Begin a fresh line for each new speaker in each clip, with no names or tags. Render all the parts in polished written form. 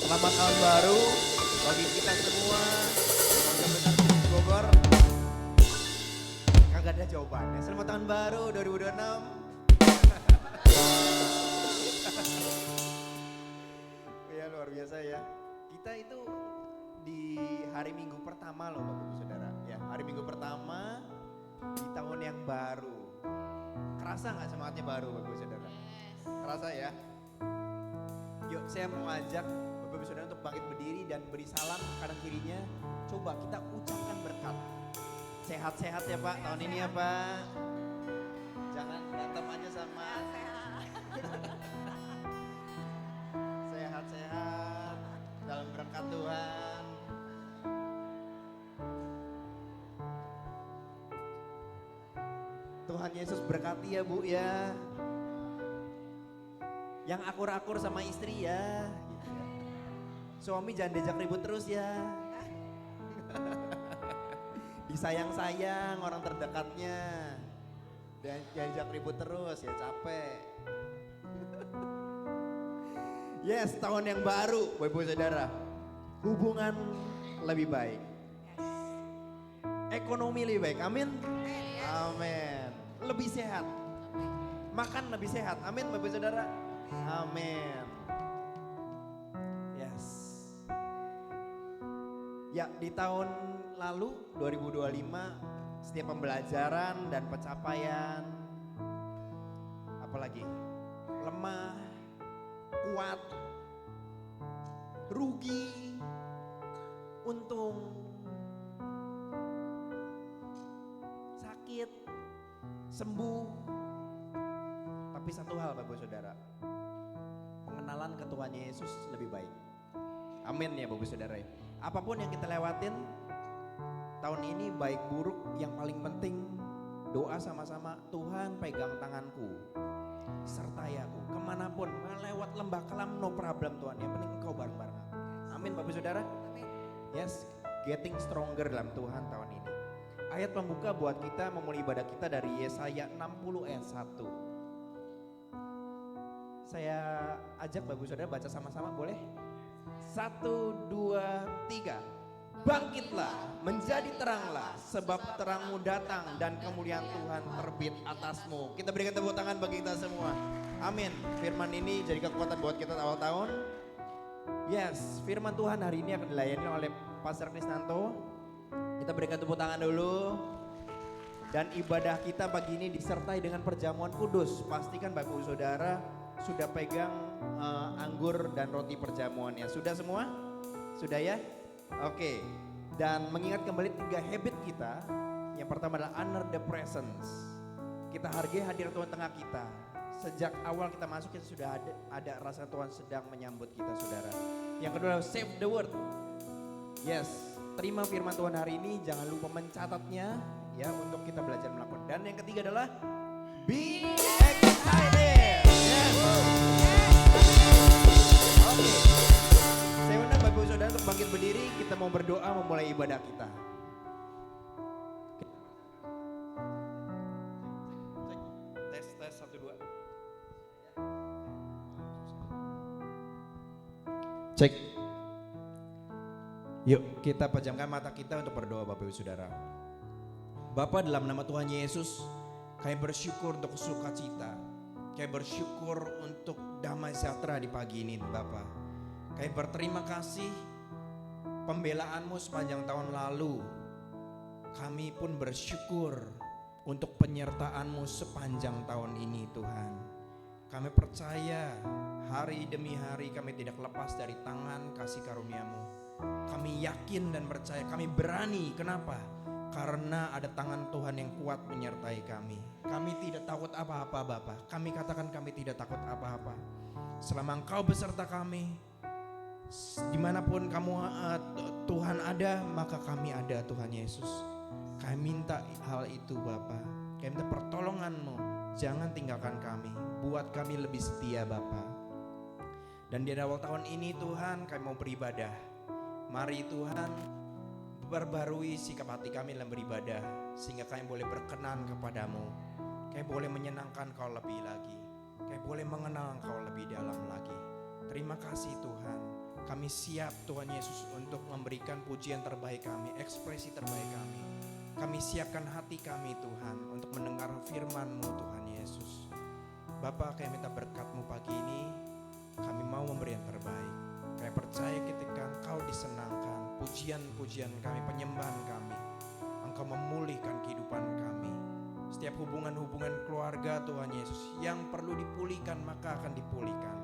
Selamat tahun baru bagi kita semua. Keluarga besar Kudus Bogor. Kagak ada jawabannya. Selamat tahun baru 2026. Ya luar biasa ya. Kita itu di hari Minggu pertama loh Bapak Ibu Saudara. Ya, hari Minggu pertama di tahun yang baru. Kerasa nggak semangatnya baru Bapak Ibu Saudara? Kerasa ya? Yuk saya mau ajak Bapak Ibu Saudara untuk bangkit berdiri dan beri salam kanan kirinya. Coba kita ucapkan berkat. Sehat-sehat ya Pak tahun ini ya Pak. Jangan berantem aja sama. Sehat-sehat dalam berkat Tuhan. Tuhan Yesus berkati ya Bu ya. Yang akur-akur sama istri ya, gitu ya. Suami jangan diajak ribut terus ya. Disayang-sayang orang terdekatnya. Dan diajak ribut terus ya capek. Yes, tahun yang baru Bapak Ibu Saudara. Hubungan lebih baik. Ekonomi lebih baik, amin. Amin. Lebih sehat. Makan lebih sehat, amin Bapak Ibu Saudara. Amin. Yes. Ya, di tahun lalu 2025 setiap pembelajaran dan pencapaian apalagi lemah, kuat, rugi, untung, sakit, sembuh. Tapi satu hal Bapak Saudara, pengenalan ke Tuhan Yesus lebih baik. Amin ya Bapak Saudara. Apapun yang kita lewatin tahun ini baik buruk, yang paling penting doa sama-sama. Tuhan pegang tanganku, sertai aku kemanapun, lewat lembah kelam no problem Tuhan. Yang penting engkau bareng-bareng aku. Amin Bapak Saudara. Yes, getting stronger dalam Tuhan tahun ini. Ayat pembuka buat kita memulai ibadah kita dari Yesaya 60 ayat 1. Saya ajak Bapak Saudara baca sama-sama boleh? 1, 2, 3. Bangkitlah, menjadi teranglah, sebab terangmu datang dan kemuliaan Tuhan terbit atasmu. Kita berikan tepuk tangan bagi kita semua. Amin. Firman ini jadi kekuatan buat kita awal tahun. Yes, firman Tuhan hari ini akan dilayani oleh Pastor Krisnanto. Kita berikan tepuk tangan dulu. Dan ibadah kita pagi ini disertai dengan perjamuan kudus. Pastikan Bapak Saudara sudah pegang anggur dan roti perjamuannya. Sudah semua? Sudah ya? Oke. Dan mengingat kembali 3 habit kita. Yang pertama adalah honor the presence. Kita hargai hadir Tuhan tengah kita. Sejak awal kita masuk kita sudah ada rasa Tuhan sedang menyambut kita saudara. Yang kedua adalah save the word. Yes, terima firman Tuhan hari ini, jangan lupa mencatatnya ya untuk kita belajar melakukan. Dan yang ketiga adalah be excited. Yes. Oke. Saya undang Bapak Ibu Saudara untuk bangkit berdiri, kita mau berdoa memulai ibadah kita. Tes 1 2. Cek. Yuk kita pejamkan mata kita untuk berdoa Bapak Ibu Saudara. Bapa dalam nama Tuhan Yesus, kami bersyukur untuk sukacita. Kami bersyukur untuk damai sejahtera di pagi ini Bapa. Kami berterima kasih pembelaanmu sepanjang tahun lalu. Kami pun bersyukur untuk penyertaanmu sepanjang tahun ini Tuhan. Kami percaya hari demi hari kami tidak lepas dari tangan kasih karuniamu. Kami yakin dan percaya, kami berani. Kenapa? Karena ada tangan Tuhan yang kuat menyertai kami. Kami tidak takut apa-apa Bapa. Kami katakan kami tidak takut apa-apa. Selama Engkau beserta kami, dimanapun kamu Tuhan ada, maka kami ada Tuhan Yesus. Kami minta hal itu Bapa. Kami minta pertolongan-Mu. Jangan tinggalkan kami. Buat kami lebih setia Bapa. Dan di awal tahun ini Tuhan kami mau beribadah. Mari Tuhan perbarui sikap hati kami dalam beribadah. Sehingga kami boleh berkenan kepadamu. Kami boleh menyenangkan Kau lebih lagi. Kami boleh mengenal Engkau lebih dalam lagi. Terima kasih Tuhan. Kami siap Tuhan Yesus untuk memberikan pujian terbaik kami, ekspresi terbaik kami. Kami siapkan hati kami Tuhan untuk mendengar firman-Mu Tuhan Yesus. Bapa, kami minta berkat-Mu pagi ini. Kami mau memberi yang terbaik. Kami percaya ketika Engkau disenangkan, pujian-pujian kami, penyembahan kami, Engkau memulihkan kehidupan kami. Setiap hubungan-hubungan keluarga Tuhan Yesus yang perlu dipulihkan maka akan dipulihkan.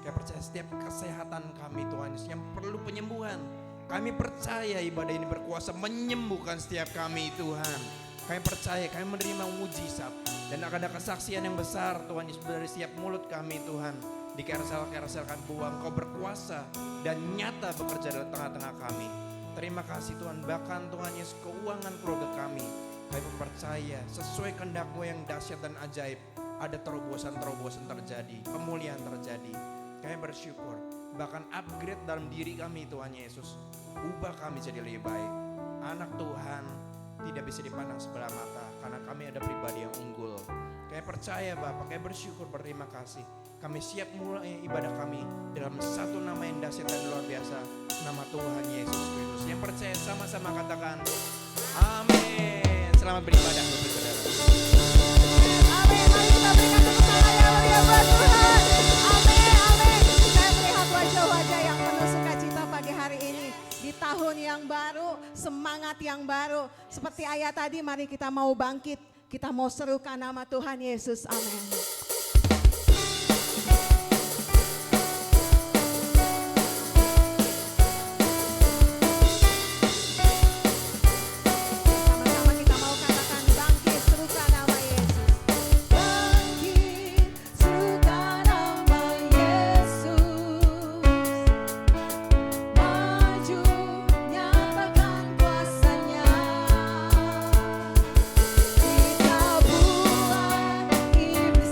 Kami percaya setiap kesehatan kami Tuhan Yesus yang perlu penyembuhan. Kami percaya ibadah ini berkuasa menyembuhkan setiap kami Tuhan. Kami percaya kami menerima mujizat dan akan ada kesaksian yang besar Tuhan Yesus dari setiap mulut kami Tuhan. Di carousel kami bahwa Engkau berkuasa dan nyata bekerja dalam tengah-tengah kami. Terima kasih Tuhan, bahkan Tuhan Yesus keuangan keluarga kami. Kami percaya sesuai kehendak-Mu yang dahsyat dan ajaib. Ada terobosan-terobosan terjadi, pemulihan terjadi. Kami bersyukur, bahkan upgrade dalam diri kami Tuhan Yesus. Ubah kami jadi lebih baik. Anak Tuhan tidak bisa dipandang sebelah mata karena kami ada pribadi yang unggul. Kami percaya Bapak, kami bersyukur, berterima kasih. Kami siap mulai ibadah kami dalam satu nama yang dahsyat dan luar biasa, nama Tuhan Yesus Kristus. Yang percaya sama-sama katakan amin. Selamat beribadah Bapak Saudara.
Amin. Mari kita berikan tepuk tangan yang meriah buat Tuhan. Amin, amin. Saya melihat wajah-wajah yang penuh sukacita pagi hari ini. Di tahun yang baru, semangat yang baru. Seperti ayat tadi, mari kita mau bangkit. Kita mau serukan nama Tuhan Yesus. Amin.
Iblis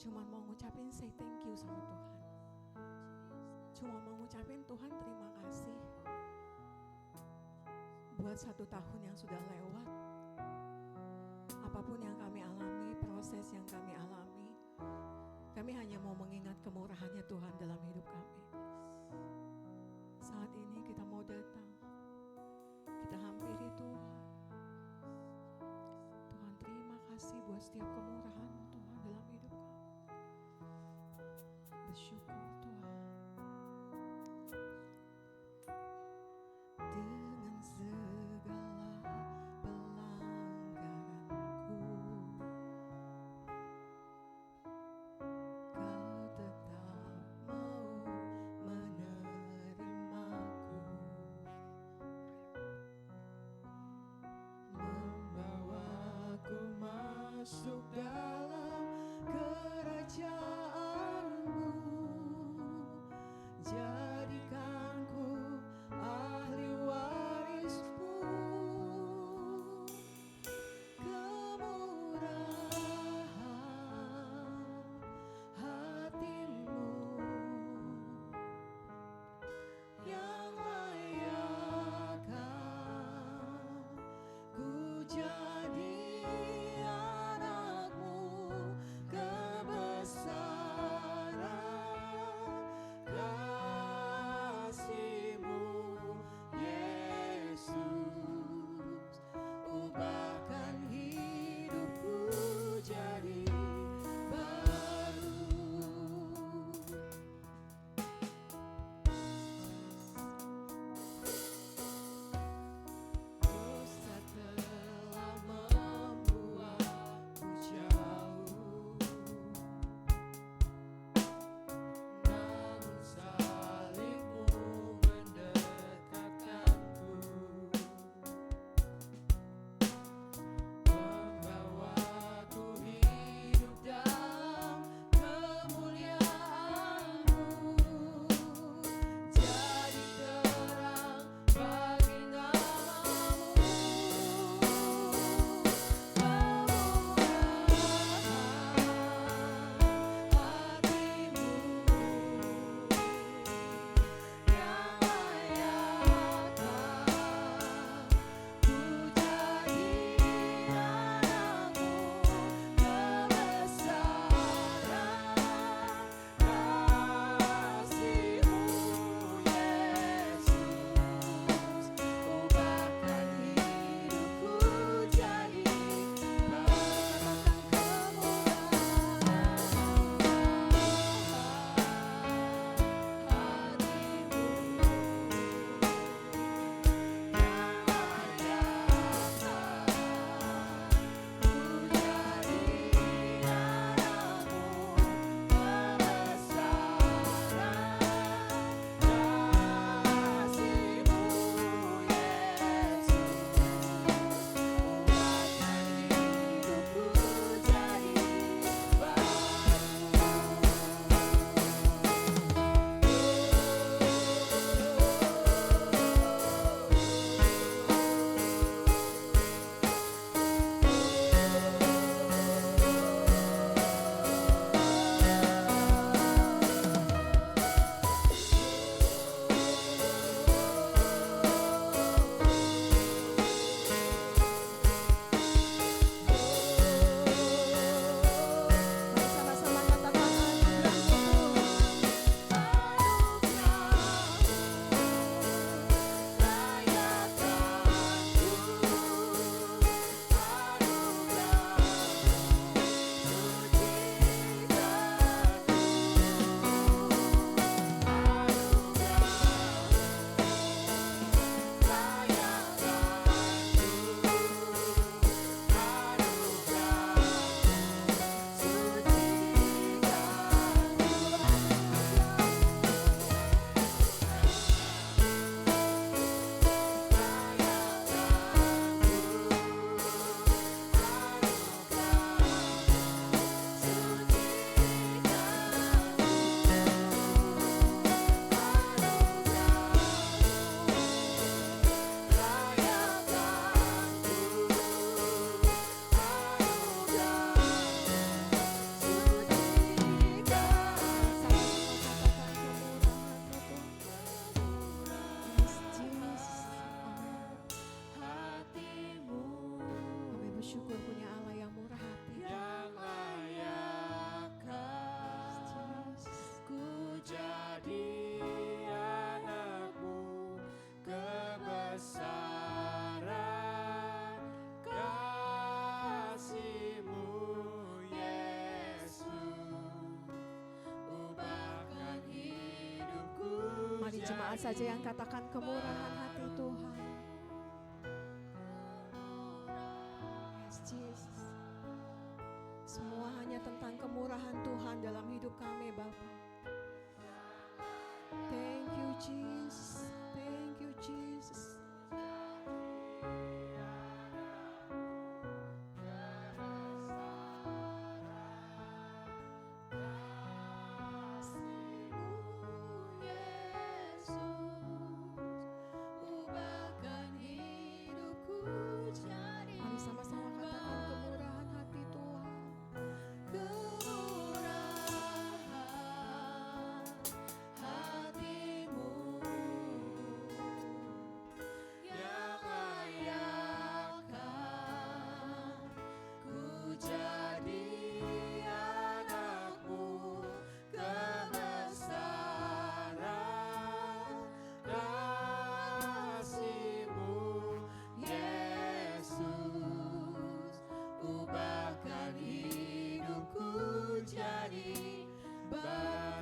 Cuma mau ngucapin say thank you sama Tuhan. Cuma mau ngucapin Tuhan terima kasih buat 1 tahun yang sudah lewat. Apapun yang kami alami, proses yang kami alami, kami hanya mau mengingat kemurahannya Tuhan dalam hidup kami. Saat ini kita mau datang, kita hampiri Tuhan. Tuhan terima kasih buat setiap kemurahan Tuhan dalam hidup kami. Bersyukur Tuhan. Dengan segala pelanggaranku, Kau tetap mau menerimaku, membawaku masuk dalam bersyukur punya Allah yang murah hati.
Yang layakkah ku jadi anakmu, kebesaran kasih-Mu Yesus, ubahkan hidupku.
Mari jemaat saja yang katakan kemurahan hati Tuhan. Yes, Jesus. Semua hanya tentang kemurahan Tuhan dalam hidup kami, Bapa. Thank you, Jesus. Thank you, Jesus. Mari sama-sama katakan kemurahan hati Tuhan.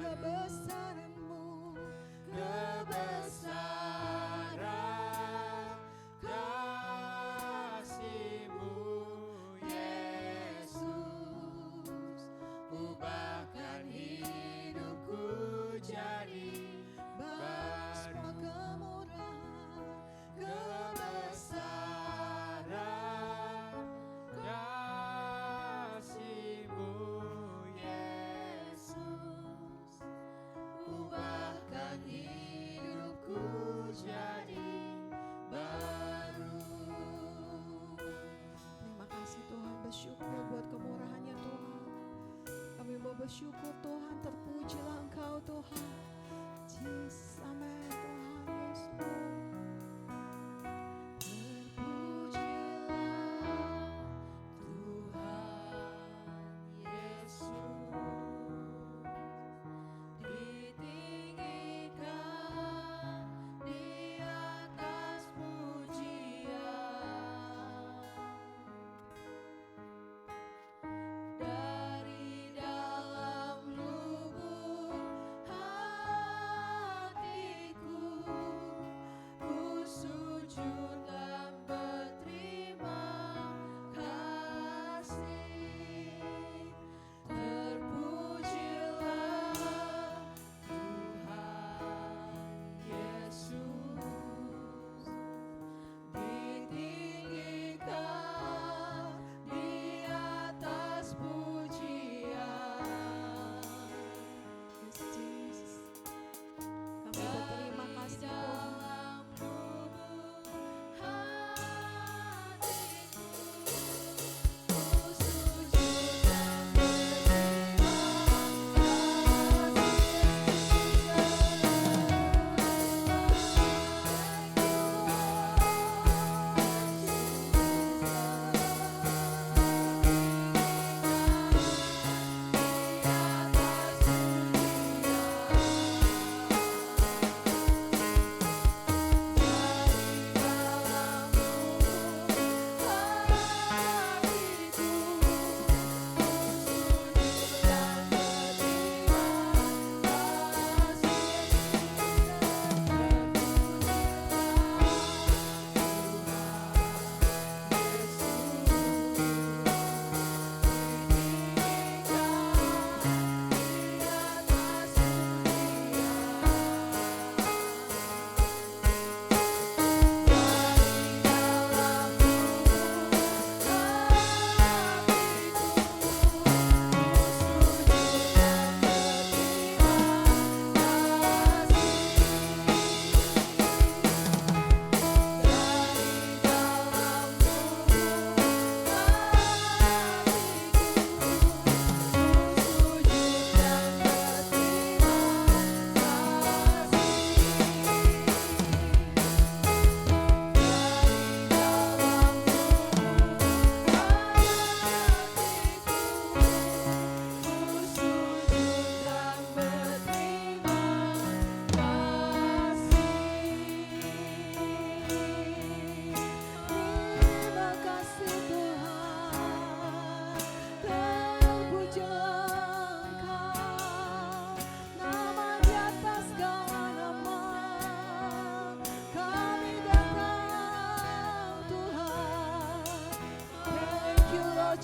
Kebesaran-Mu,
Kebesaran kasih-Mu Yesus, ubahkan hidupku jadi baru.
semua kemurahan,
Kebesaran kasih-Mu Yesus, ubahkan hidupku jadi baru.
Terima kasih Tuhan, bersyukur buat kemurahan-Nya Tuhan. Kami mau bersyukur Tuhan, terpujilah Engkau Tuhan. Jesus, amin Tuhan Yesus. Terpujilah
Tuhan Yesus, ditinggikan di atas pujian, dari dalam lubuk hatiku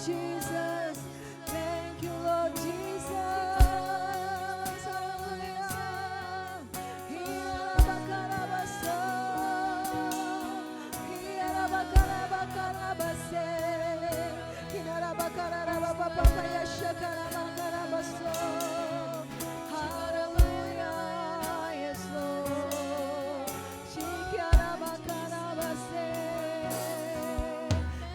Jesus. Thank you, Lord Jesus. Hallelujah. Hiarabakarabasa. Hiarabakarabase. Hinarabakarabapapapayashakaramakarabaso. Hallelujah. Yes, Lord. Shikyarabakarabase.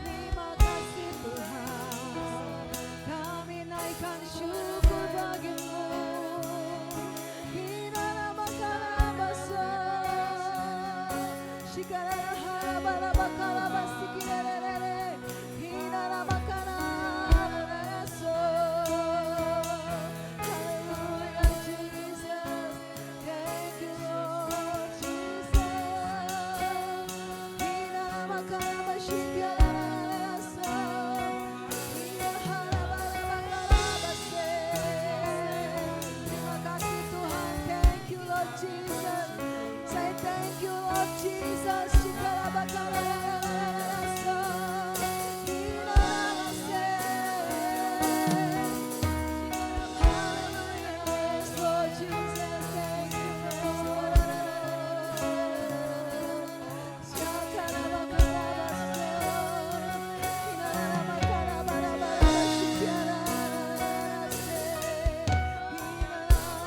Terima kasih Tuhan, kami naikkan syukur bagimu. Hinarabakarabasa. Shikararaharabarabakarabasikinerere. Hinarabakarabaraso. Hallelujah, Jesus. Thank you, Lord Jesus. Hinarabakarabashikararaso. Hinarabakarabase. Terima kasih Tuhan. Thank you, Lord Jesus. Say thank you, Lord Jesus. Shikarabakarabaraso. Hinarabase. Hallelujah. Yes, Lord Jesus. Thank you, Lord. Shakarabakarabase. Hinarabakarabarabarabashikararase. Hinarabakarabaso.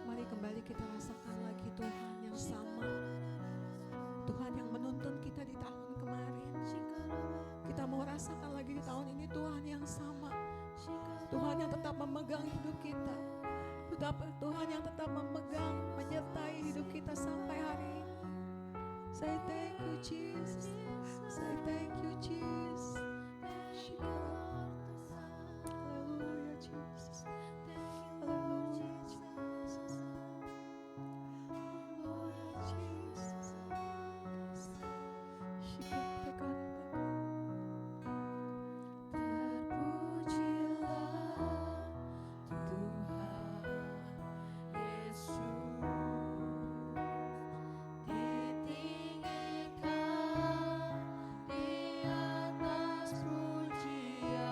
Mari kembali kita rasakan lagi Tuhan yang sama, Tuhan yang menuntun kita di tahun kemarin. Kita mau rasakan lagi di tahun ini Tuhan yang sama, Tuhan yang tetap memegang hidup kita, Tuhan yang tetap memegang, menyertai hidup kita sampai hari ini. Say thank you Jesus, say thank you Jesus. Hallelujah Jesus, hallelujah Jesus, hallelujah Jesus.
Terpujilah Tuhan Yesus, ditinggikan di atas pujian.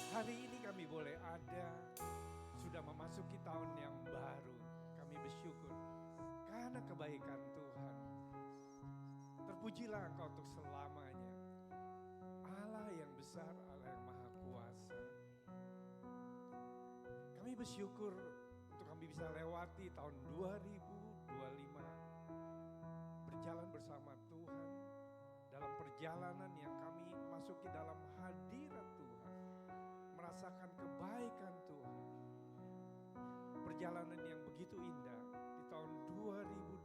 Hari ini kami boleh ada, sudah memasuki tahun yang baru. Kami bersyukur karena kebaikan Tuhan. Terpujilah Engkau untuk selamanya. Allah yang besar, Allah yang maha kuasa. Kami bersyukur untuk kami bisa lewati tahun 2025. Berjalan bersama Tuhan. Dalam perjalanan yang kami masuki dalam hadirat Tuhan. Merasakan kebaikan Tuhan. Perjalanan yang begitu indah di tahun 2025.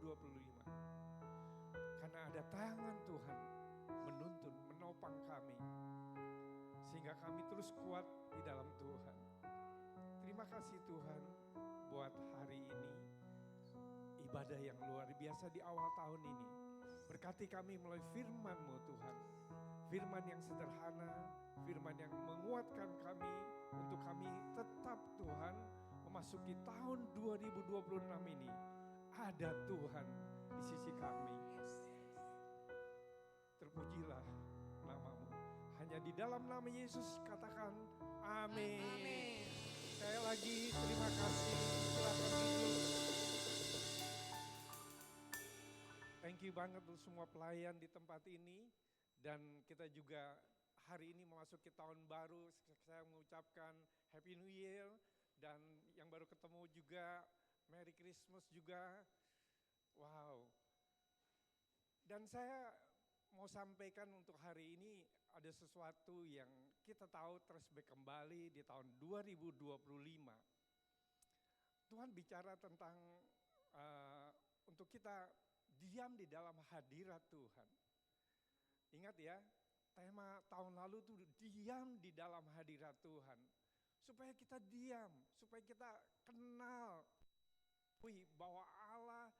Karena ada tangan Tuhan menuntun, menopang kami. Sehingga kami terus kuat di dalam Tuhan. Terima kasih Tuhan buat hari ini. Ibadah yang luar biasa di awal tahun ini. Berkati kami melalui firman-Mu Tuhan. Firman yang sederhana, firman yang menguatkan kami untuk kami tetap Tuhan memasuki tahun 2026 ini. Ada Tuhan di sisi kami. Terpujilah nama-Mu. Hanya di dalam nama Yesus katakan amin. Sekali lagi terima kasih. Silakan duduk. Thank you banget untuk semua pelayan di tempat ini. Dan kita juga hari ini memasuki tahun baru. Saya mengucapkan Happy New Year. Dan yang baru ketemu juga Merry Christmas juga. Wow. Dan saya mau sampaikan untuk hari ini ada sesuatu yang kita tahu terus kembali di tahun 2025. Tuhan bicara tentang untuk kita diam di dalam hadirat Tuhan. Ingat ya, tema tahun lalu itu diam di dalam hadirat Tuhan. Supaya kita diam, supaya kita kenal bahwa Allah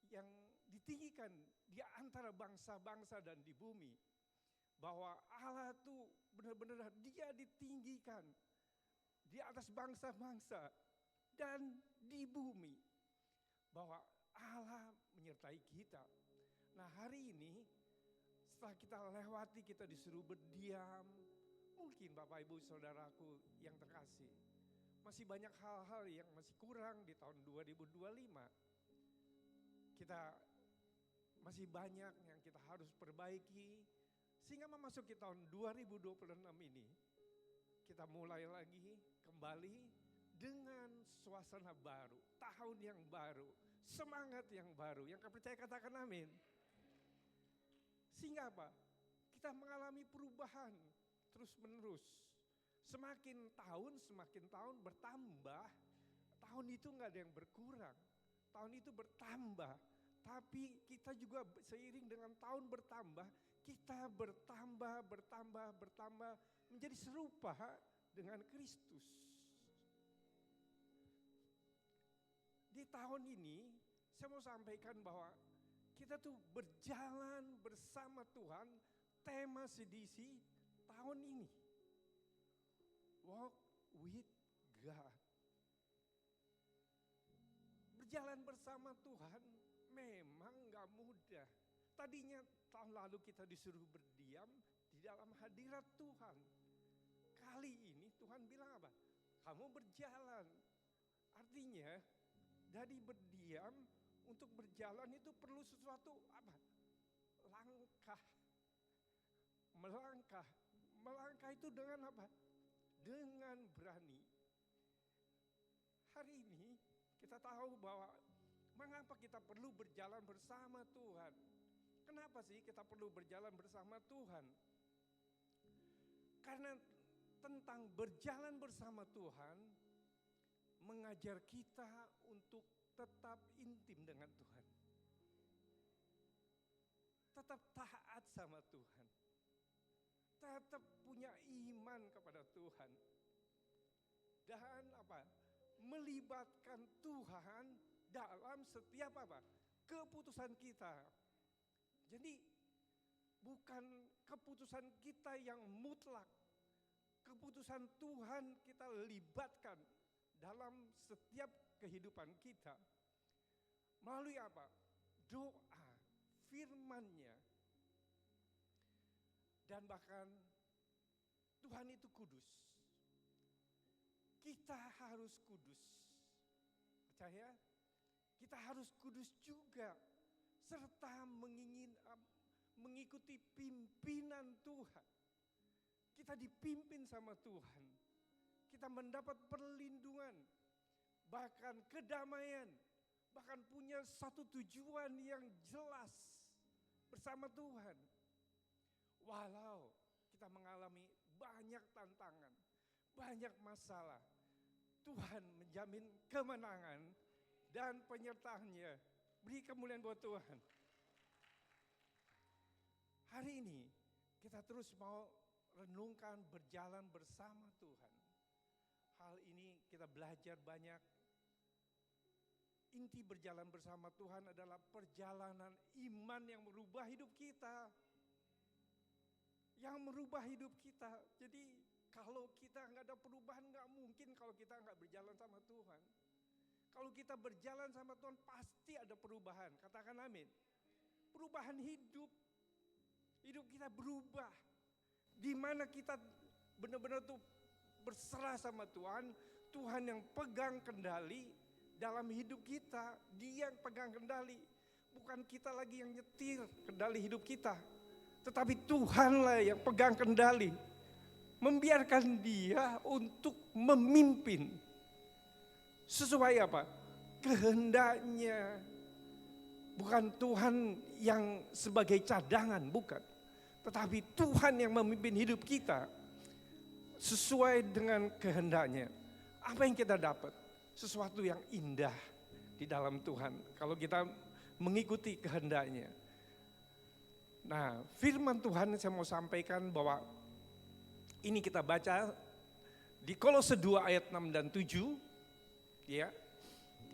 yang ditinggikan di antara bangsa-bangsa dan di bumi. Bahwa Allah itu benar-benar dia ditinggikan di atas bangsa-bangsa dan di bumi. Bahwa Allah menyertai kita. Nah hari ini setelah kita lewati, kita disuruh berdiam. Mungkin Bapak Ibu Saudaraku yang terkasih. Masih banyak hal-hal yang masih kurang di tahun 2025. Kita masih banyak yang kita harus perbaiki. Sehingga memasuki tahun 2026 ini. Kita mulai lagi kembali dengan suasana baru. Tahun yang baru. Semangat yang baru. Yang percaya katakan amin. Sehingga apa? Kita mengalami perubahan terus menerus. Semakin tahun bertambah. Tahun itu gak ada yang berkurang. Tahun itu bertambah. Tapi kita juga seiring dengan tahun bertambah. Kita bertambah. Menjadi serupa dengan Kristus. Di tahun ini saya mau sampaikan bahwa kita tuh berjalan bersama Tuhan, tema CDC tahun ini. Walk with God. Berjalan bersama Tuhan memang gak mudah. Tadinya tahun lalu kita disuruh berdiam di dalam hadirat Tuhan. Kali ini Tuhan bilang apa? Kamu berjalan. Artinya dari berdiam untuk berjalan itu perlu sesuatu apa? Langkah. Melangkah. Melangkah itu dengan apa? Dengan berani. Hari ini kita tahu bahwa mengapa kita perlu berjalan bersama Tuhan. Kenapa sih kita perlu berjalan bersama Tuhan? Karena tentang berjalan bersama Tuhan mengajar kita untuk tetap intim dengan Tuhan. Tetap taat sama Tuhan. Tetap punya iman kepada Tuhan. Dan apa? Melibatkan Tuhan dalam setiap apa? Keputusan kita. Jadi bukan keputusan kita yang mutlak. Keputusan Tuhan kita libatkan dalam setiap kehidupan kita. Melalui apa? Doa, firman-Nya. Dan bahkan Tuhan itu kudus. kita harus kudus. Percaya? Kita harus kudus juga. Serta mengikuti pimpinan Tuhan. Kita dipimpin sama Tuhan. Kita mendapat perlindungan. Bahkan kedamaian. Bahkan punya satu tujuan yang jelas bersama Tuhan. Walau kita mengalami banyak tantangan, banyak masalah, Tuhan menjamin kemenangan dan penyertaannya. Beri kemuliaan buat Tuhan. Hari ini kita terus mau renungkan berjalan bersama Tuhan. Hal ini kita belajar banyak. Inti berjalan bersama Tuhan adalah perjalanan iman yang merubah hidup kita. Yang merubah hidup kita. Jadi kalau kita nggak ada perubahan, nggak mungkin kalau kita nggak berjalan sama Tuhan. Kalau kita berjalan sama Tuhan pasti ada perubahan. Katakan amin. Perubahan hidup. Hidup kita berubah. Di mana kita benar-benar tuh berserah sama Tuhan. Tuhan yang pegang kendali dalam hidup kita. Dia yang pegang kendali. Bukan kita lagi yang nyetir kendali hidup kita. Tetapi Tuhanlah yang pegang kendali. Membiarkan dia untuk memimpin. Sesuai apa? Kehendaknya. Bukan Tuhan yang sebagai cadangan, bukan. Tetapi Tuhan yang memimpin hidup kita. Sesuai dengan kehendaknya. Apa yang kita dapat? Sesuatu yang indah di dalam Tuhan. Kalau kita mengikuti kehendaknya. Nah, firman Tuhan saya mau sampaikan bahwa ini kita baca di Kolose 2 ayat 6 dan 7. Ya,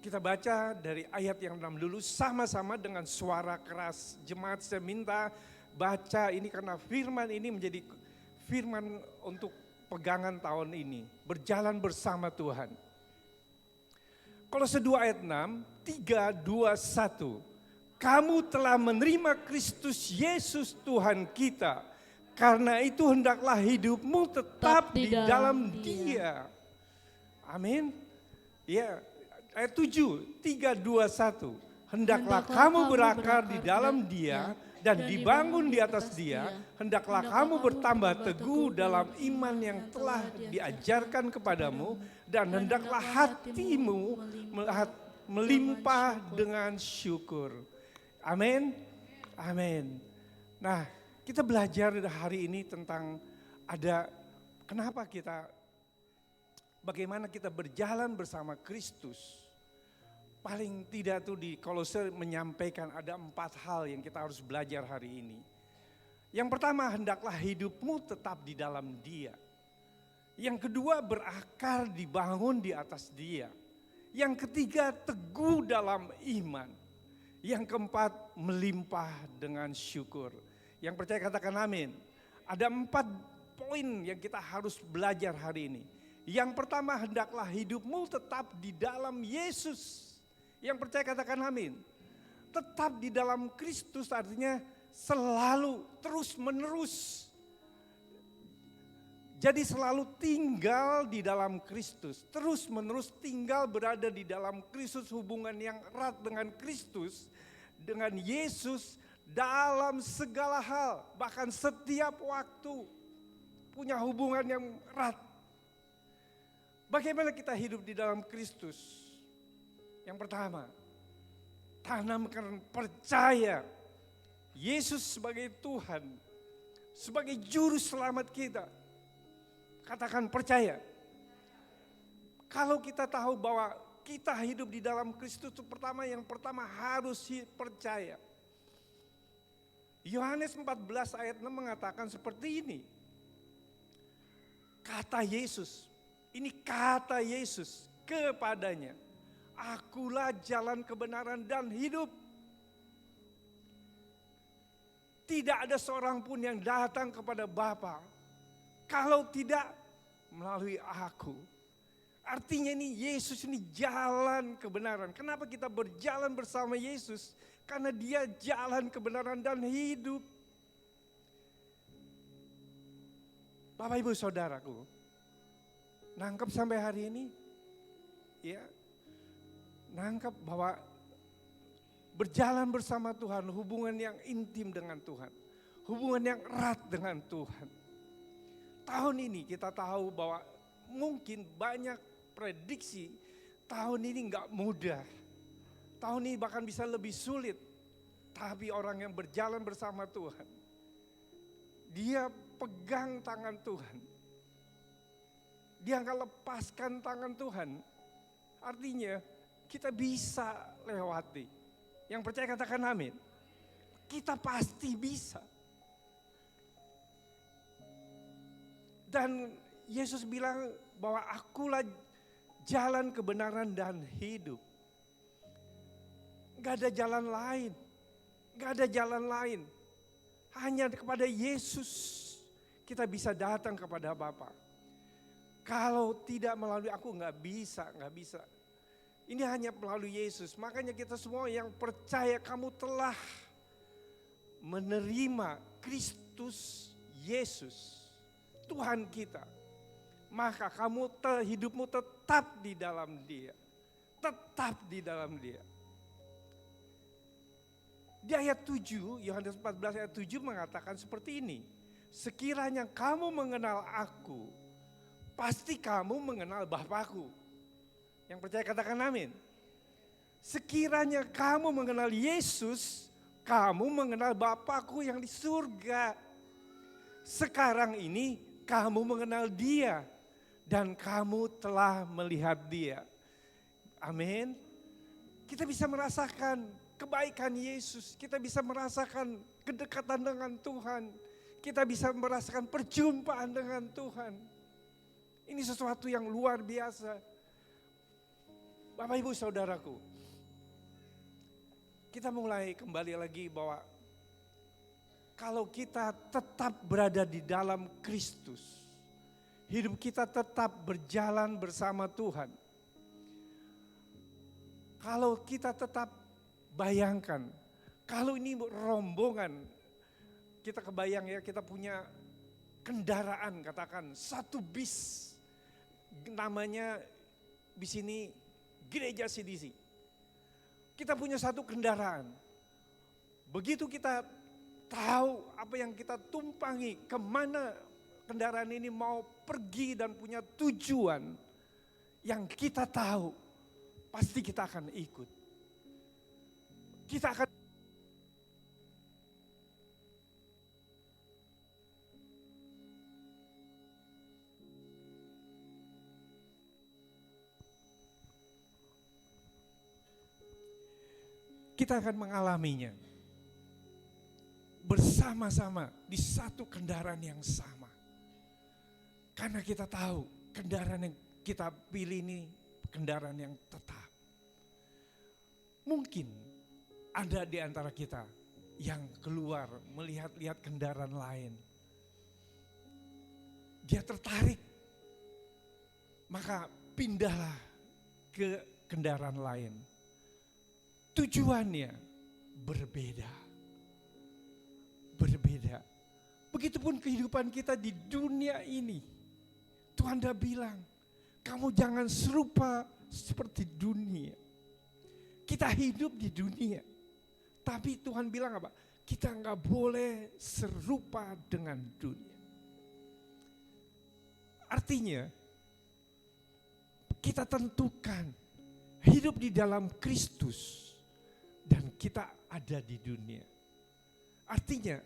kita baca dari ayat yang 6 dulu sama-sama dengan suara keras. Jemaat saya minta baca ini karena firman ini menjadi firman untuk pegangan tahun ini. Berjalan bersama Tuhan. Kolose 2 ayat 6, 3, 2, 1. Kamu telah menerima Kristus Yesus Tuhan kita. Karena itu hendaklah hidupmu tetap di dalam Dia. Amin. Ya, ayat 7, 3, 2, 1. Hendaklah kamu berakar di dalam Dia dan dibangun di atas Dia. Hendaklah kamu bertambah teguh dalam iman yang telah diajarkan kepadamu. Dan hendaklah hatimu melimpah dengan syukur. Amin. Amin. Nah, kita belajar hari ini tentang bagaimana kita berjalan bersama Kristus. Paling tidak tuh di Kolose menyampaikan ada 4 hal yang kita harus belajar hari ini. Yang pertama, hendaklah hidupmu tetap di dalam Dia. Yang kedua, berakar dibangun di atas Dia. Yang ketiga, teguh dalam iman. Yang keempat, melimpah dengan syukur. Yang percaya katakan amin. Ada 4 poin yang kita harus belajar hari ini. Yang pertama, hendaklah hidupmu tetap di dalam Yesus. Yang percaya katakan amin. Tetap di dalam Kristus artinya selalu terus menerus. Jadi selalu tinggal di dalam Kristus. Terus menerus tinggal berada di dalam Kristus, hubungan yang erat dengan Kristus. Dengan Yesus dalam segala hal. Bahkan setiap waktu punya hubungan yang erat. Bagaimana kita hidup di dalam Kristus? Yang pertama, tanamkan percaya Yesus sebagai Tuhan, sebagai juru selamat kita. Katakan percaya. Kalau kita tahu bahwa kita hidup di dalam Kristus itu yang pertama harus percaya. Yohanes 14 ayat 6 mengatakan seperti ini. Kata Yesus, ini kata Yesus kepadanya. Akulah jalan kebenaran dan hidup. Tidak ada seorang pun yang datang kepada Bapa kalau tidak melalui aku. Artinya ini Yesus ini jalan kebenaran. Kenapa kita berjalan bersama Yesus? Karena Dia jalan kebenaran dan hidup. Bapak Ibu Saudaraku, Nangkep sampai hari ini? Ya, nangkep bahwa berjalan bersama Tuhan, hubungan yang intim dengan Tuhan, hubungan yang erat dengan Tuhan. Tahun ini kita tahu bahwa mungkin banyak prediksi tahun ini nggak mudah. Tahun ini bahkan bisa lebih sulit. Tapi orang yang berjalan bersama Tuhan, dia pegang tangan Tuhan. Dia nggak lepaskan tangan Tuhan. Artinya kita bisa lewati. Yang percaya katakan amin. Kita pasti bisa. Dan Yesus bilang bahwa akulah jalan kebenaran dan hidup. Gak ada jalan lain. Gak ada jalan lain. Hanya kepada Yesus kita bisa datang kepada Bapa. Kalau tidak melalui aku gak bisa. Ini hanya melalui Yesus. Makanya kita semua yang percaya kamu telah menerima Kristus Yesus, Tuhan kita. Maka hidupmu tetap di dalam Dia. Tetap di dalam Dia. Di ayat 7, Yohanes 14 ayat 7 mengatakan seperti ini. Sekiranya kamu mengenal aku, pasti kamu mengenal Bapakku. Yang percaya katakan amin. Sekiranya kamu mengenal Yesus, kamu mengenal Bapakku yang di surga. Sekarang ini kamu mengenal Dia dan kamu telah melihat Dia. Amin. Kita bisa merasakan kebaikan Yesus, kita bisa merasakan kedekatan dengan Tuhan, kita bisa merasakan perjumpaan dengan Tuhan. Ini sesuatu yang luar biasa. Bapak Ibu Saudaraku, kita mulai kembali lagi bahwa kalau kita tetap berada di dalam Kristus, hidup kita tetap berjalan bersama Tuhan. Kalau kita tetap bayangkan, kalau ini rombongan, kita kebayang ya, kita punya kendaraan, katakan satu bis, namanya di sini Gereja CDC. Kita punya satu kendaraan. Begitu kita tahu apa yang kita tumpangi, kemana kendaraan ini mau pergi dan punya tujuan yang kita tahu, pasti kita akan ikut. Kita akan mengalaminya bersama-sama di satu kendaraan yang sama. Karena kita tahu kendaraan yang kita pilih ini kendaraan yang tetap. Mungkin ada di antara kita yang keluar melihat-lihat kendaraan lain. Dia tertarik, maka pindahlah ke kendaraan lain. Tujuannya berbeda. Begitupun kehidupan kita di dunia ini. Tuhan dah bilang, kamu jangan serupa seperti dunia. Kita hidup di dunia. Tapi Tuhan bilang apa? Kita nggak boleh serupa dengan dunia. Artinya, kita tentukan hidup di dalam Kristus. Dan kita ada di dunia. Artinya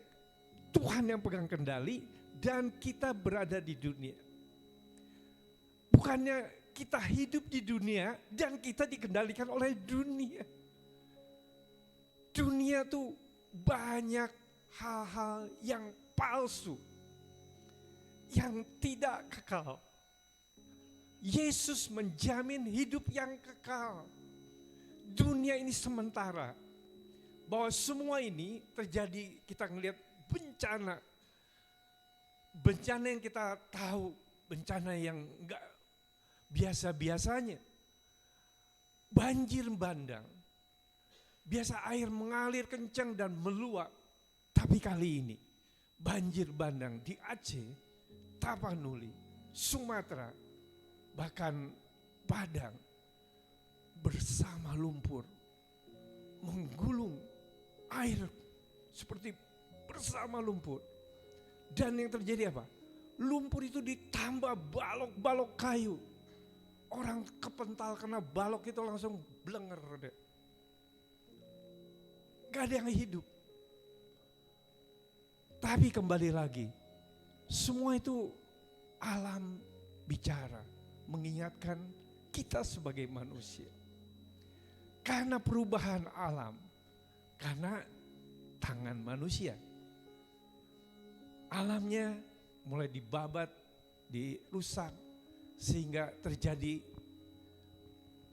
Tuhan yang pegang kendali dan kita berada di dunia. Bukannya kita hidup di dunia dan kita dikendalikan oleh dunia. Dunia tuh banyak hal-hal yang palsu. Yang tidak kekal. Yesus menjamin hidup yang kekal. Dunia ini sementara. Bahwa semua ini terjadi, kita ngelihat bencana. Bencana yang kita tahu, bencana yang enggak biasa-biasanya. Banjir bandang. Biasa air mengalir kencang dan meluap. Tapi kali ini banjir bandang di Aceh, Tapanuli, Sumatera, bahkan padang bersama lumpur, menggulung air seperti bersama lumpur. Dan yang terjadi apa? Lumpur itu ditambah balok-balok kayu. Orang kepental kena balok itu langsung blenger deh. Gak ada yang hidup. Tapi kembali lagi, semua itu alam bicara, mengingatkan kita sebagai manusia. Karena perubahan alam, karena tangan manusia. Alamnya mulai dibabat, dirusak, sehingga terjadi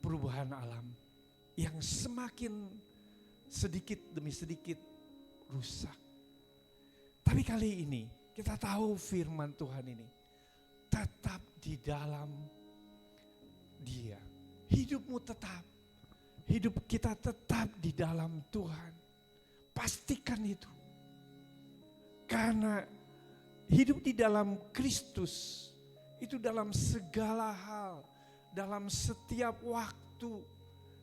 perubahan alam yang semakin sedikit demi sedikit rusak. Tapi kali ini kita tahu firman Tuhan ini tetap di dalam Dia. Hidupmu tetap, hidup kita tetap di dalam Tuhan. Pastikan itu. Karena hidup di dalam Kristus itu dalam segala hal, dalam setiap waktu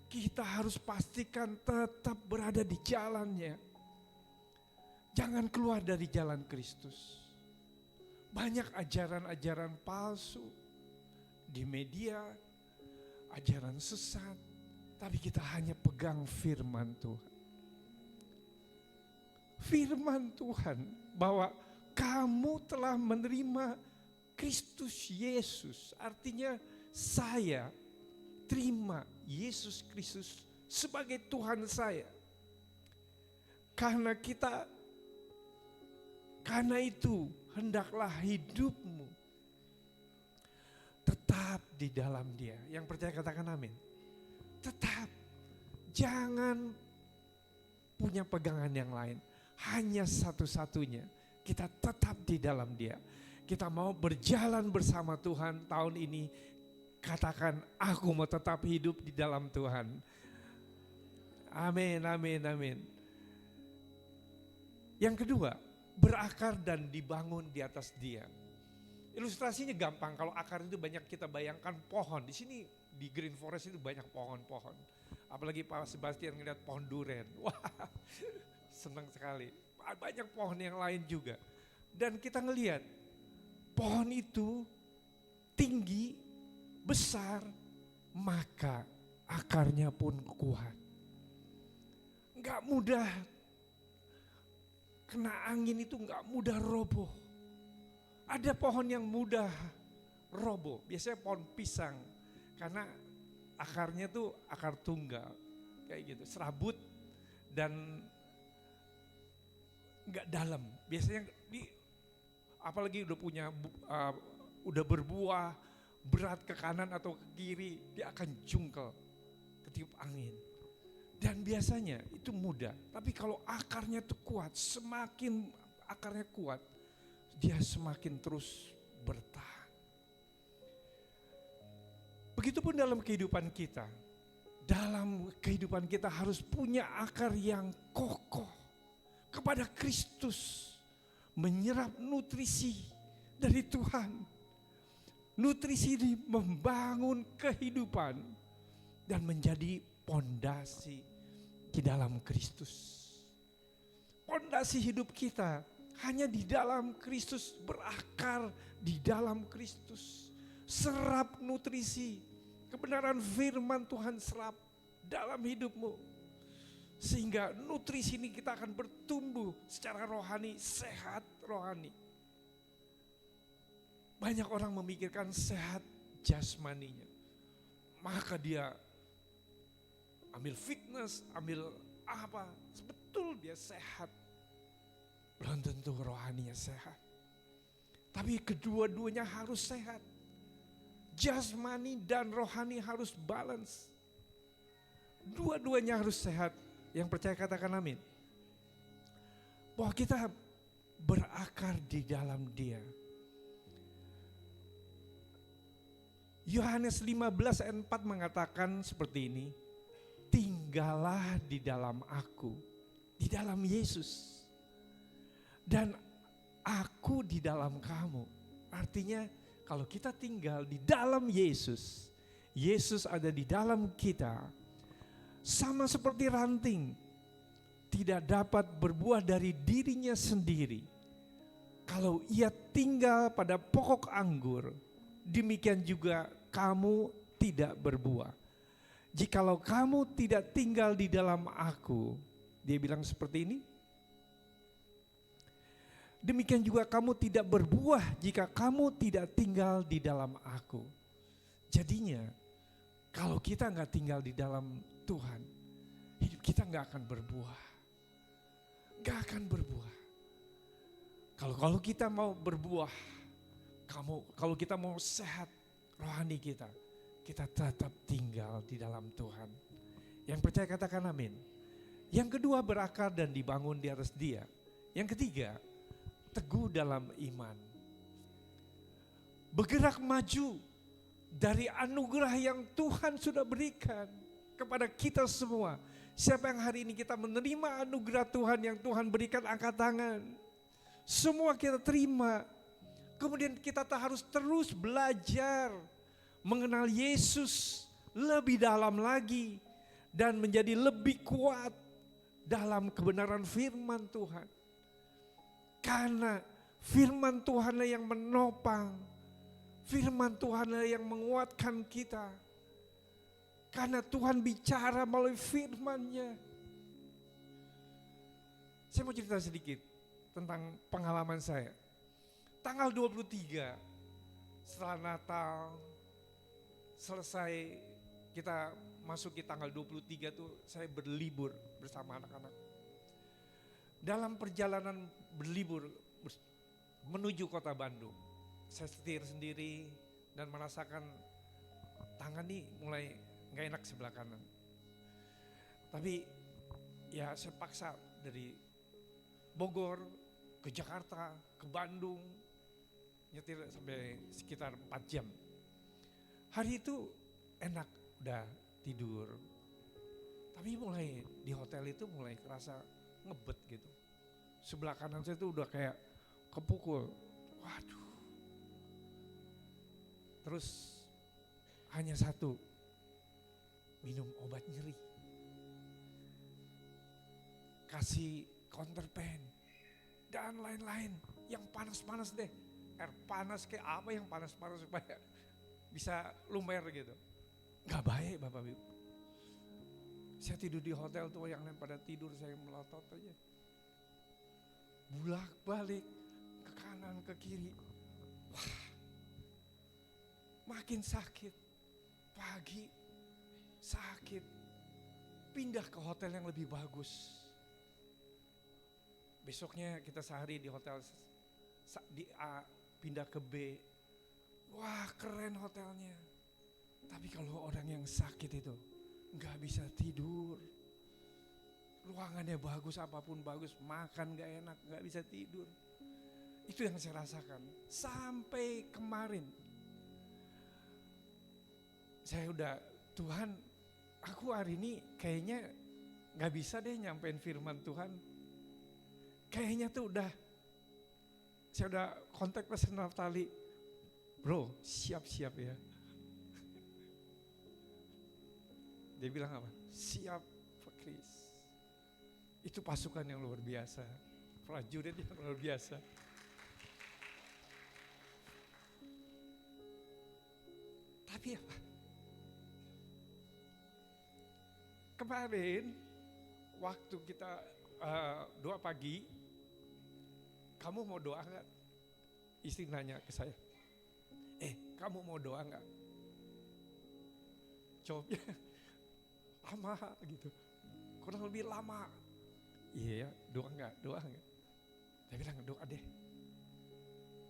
kita harus pastikan tetap berada di jalannya. Jangan keluar dari jalan Kristus. Banyak ajaran-ajaran palsu di media, ajaran sesat, tapi kita hanya pegang firman Tuhan. Firman Tuhan bahwa kamu telah menerima Kristus Yesus. Artinya saya terima Yesus Kristus sebagai Tuhan saya. Karena itu hendaklah hidupmu tetap di dalam Dia. Yang percaya katakan amin. Tetap, jangan punya pegangan yang lain. Hanya satu-satunya, kita tetap di dalam Dia. Kita mau berjalan bersama Tuhan tahun ini. Katakan, aku mau tetap hidup di dalam Tuhan. Amin, amin, amin. Yang kedua, berakar dan dibangun di atas Dia. Ilustrasinya gampang, kalau akar itu banyak kita bayangkan pohon. Di sini di Green Forest itu banyak pohon-pohon. Apalagi Pak Sebastian ngeliat pohon duren. Wah, senang sekali. Banyak pohon yang lain juga. Dan kita ngelihat pohon itu tinggi, besar, maka akarnya pun kuat. Enggak mudah kena angin, itu enggak mudah roboh. Ada pohon yang mudah roboh, biasanya pohon pisang. Karena akarnya tuh akar tunggal, kayak gitu, serabut dan enggak dalam. Biasanya apalagi udah berbuah, berat ke kanan atau ke kiri, dia akan jungkel, ketiup angin. Dan biasanya itu mudah, tapi kalau akarnya itu kuat, semakin akarnya kuat, dia semakin terus bertahan. Begitupun dalam kehidupan kita. Dalam kehidupan kita harus punya akar yang kokoh kepada Kristus. Menyerap nutrisi dari Tuhan. Nutrisi ini membangun kehidupan dan menjadi pondasi di dalam Kristus. Pondasi hidup kita hanya di dalam Kristus, berakar di dalam Kristus. Serap nutrisi, kebenaran firman Tuhan serap dalam hidupmu. Sehingga nutrisi ini kita akan bertumbuh secara rohani, sehat rohani. Banyak orang memikirkan sehat jasmaninya. Maka dia ambil fitness, ambil apa, betul dia sehat. Belum tentu rohaninya sehat. Tapi kedua-duanya harus sehat. Jasmani dan rohani harus balance. Dua-duanya harus sehat. Yang percaya katakan amin. Bahwa kita berakar di dalam Dia. Yohanes 15 ayat 4 mengatakan seperti ini. Tinggallah di dalam aku, di dalam Yesus. Dan aku di dalam kamu. Artinya Kalau kita tinggal di dalam Yesus, Yesus ada di dalam kita, sama seperti ranting, tidak dapat berbuah dari dirinya sendiri. Kalau ia tinggal pada pokok anggur, demikian juga kamu tidak berbuah. Jikalau kamu tidak tinggal di dalam aku, dia bilang seperti ini. Demikian juga kamu tidak berbuah jika kamu tidak tinggal di dalam aku. Jadinya kalau kita nggak tinggal di dalam Tuhan, hidup kita nggak akan berbuah. Nggak akan berbuah. Kalau kita mau berbuah, kalau kita mau sehat rohani kita tetap tinggal di dalam Tuhan. Yang percaya katakan amin. Yang kedua, berakar dan dibangun di atas Dia. Yang ketiga, teguh dalam iman. Bergerak maju dari anugerah yang Tuhan sudah berikan kepada kita semua. Siapa yang hari ini kita menerima anugerah Tuhan yang Tuhan berikan, angkat tangan. Semua kita terima. Kemudian kita harus terus belajar mengenal Yesus lebih dalam lagi dan menjadi lebih kuat dalam kebenaran firman Tuhan. Karena firman Tuhanlah yang menopang, firman Tuhanlah yang menguatkan kita. Karena Tuhan bicara melalui firman-Nya. Saya mau cerita sedikit tentang pengalaman saya. Tanggal 23 setelah Natal, selesai kita masuki tanggal 23 tuh saya berlibur bersama anak-anak. Dalam perjalanan berlibur menuju kota Bandung, saya setir sendiri dan merasakan tangan nih mulai gak enak sebelah kanan. Tapi ya saya paksa dari Bogor ke Jakarta, ke Bandung, nyetir sampai sekitar 4 jam. Hari itu enak, udah tidur. Tapi mulai di hotel itu mulai kerasa ngebet gitu. Sebelah kanan saya tuh udah kayak kepukul. Waduh. Terus hanya satu, minum obat nyeri. Kasih counterpain dan lain-lain yang panas-panas deh. Air panas kayak apa yang panas-panas supaya bisa lumer gitu. Gak baik Bapak Ibu. Saya tidur di hotel tuh, yang lain pada tidur, saya melotot aja. Bulak balik ke kanan ke kiri. Wah, makin sakit. Pagi sakit. Pindah ke hotel yang lebih bagus. Besoknya kita sehari di hotel di A, pindah ke B. Wah, keren hotelnya. Tapi kalau orang yang sakit itu gak bisa tidur. Ruangannya bagus, apapun bagus, makan gak enak, gak bisa tidur. Itu yang saya rasakan. Sampai kemarin. Saya udah, Tuhan, aku hari ini kayaknya gak bisa deh nyampein firman Tuhan. Kayaknya tuh saya udah kontak Pastor Naftali. Bro, siap-siap ya. Dia bilang apa? Siap, Pak Kris. Itu pasukan yang luar biasa. Prajurit yang luar biasa. Tapi apa? Kemarin, waktu kita doa pagi, kamu mau doa gak? Istri nanya ke saya. Kamu mau doa gak? Jawabnya lama gitu. Kurang lebih lama. Iya ya, doa gak? Doa gak? Saya bilang doa deh.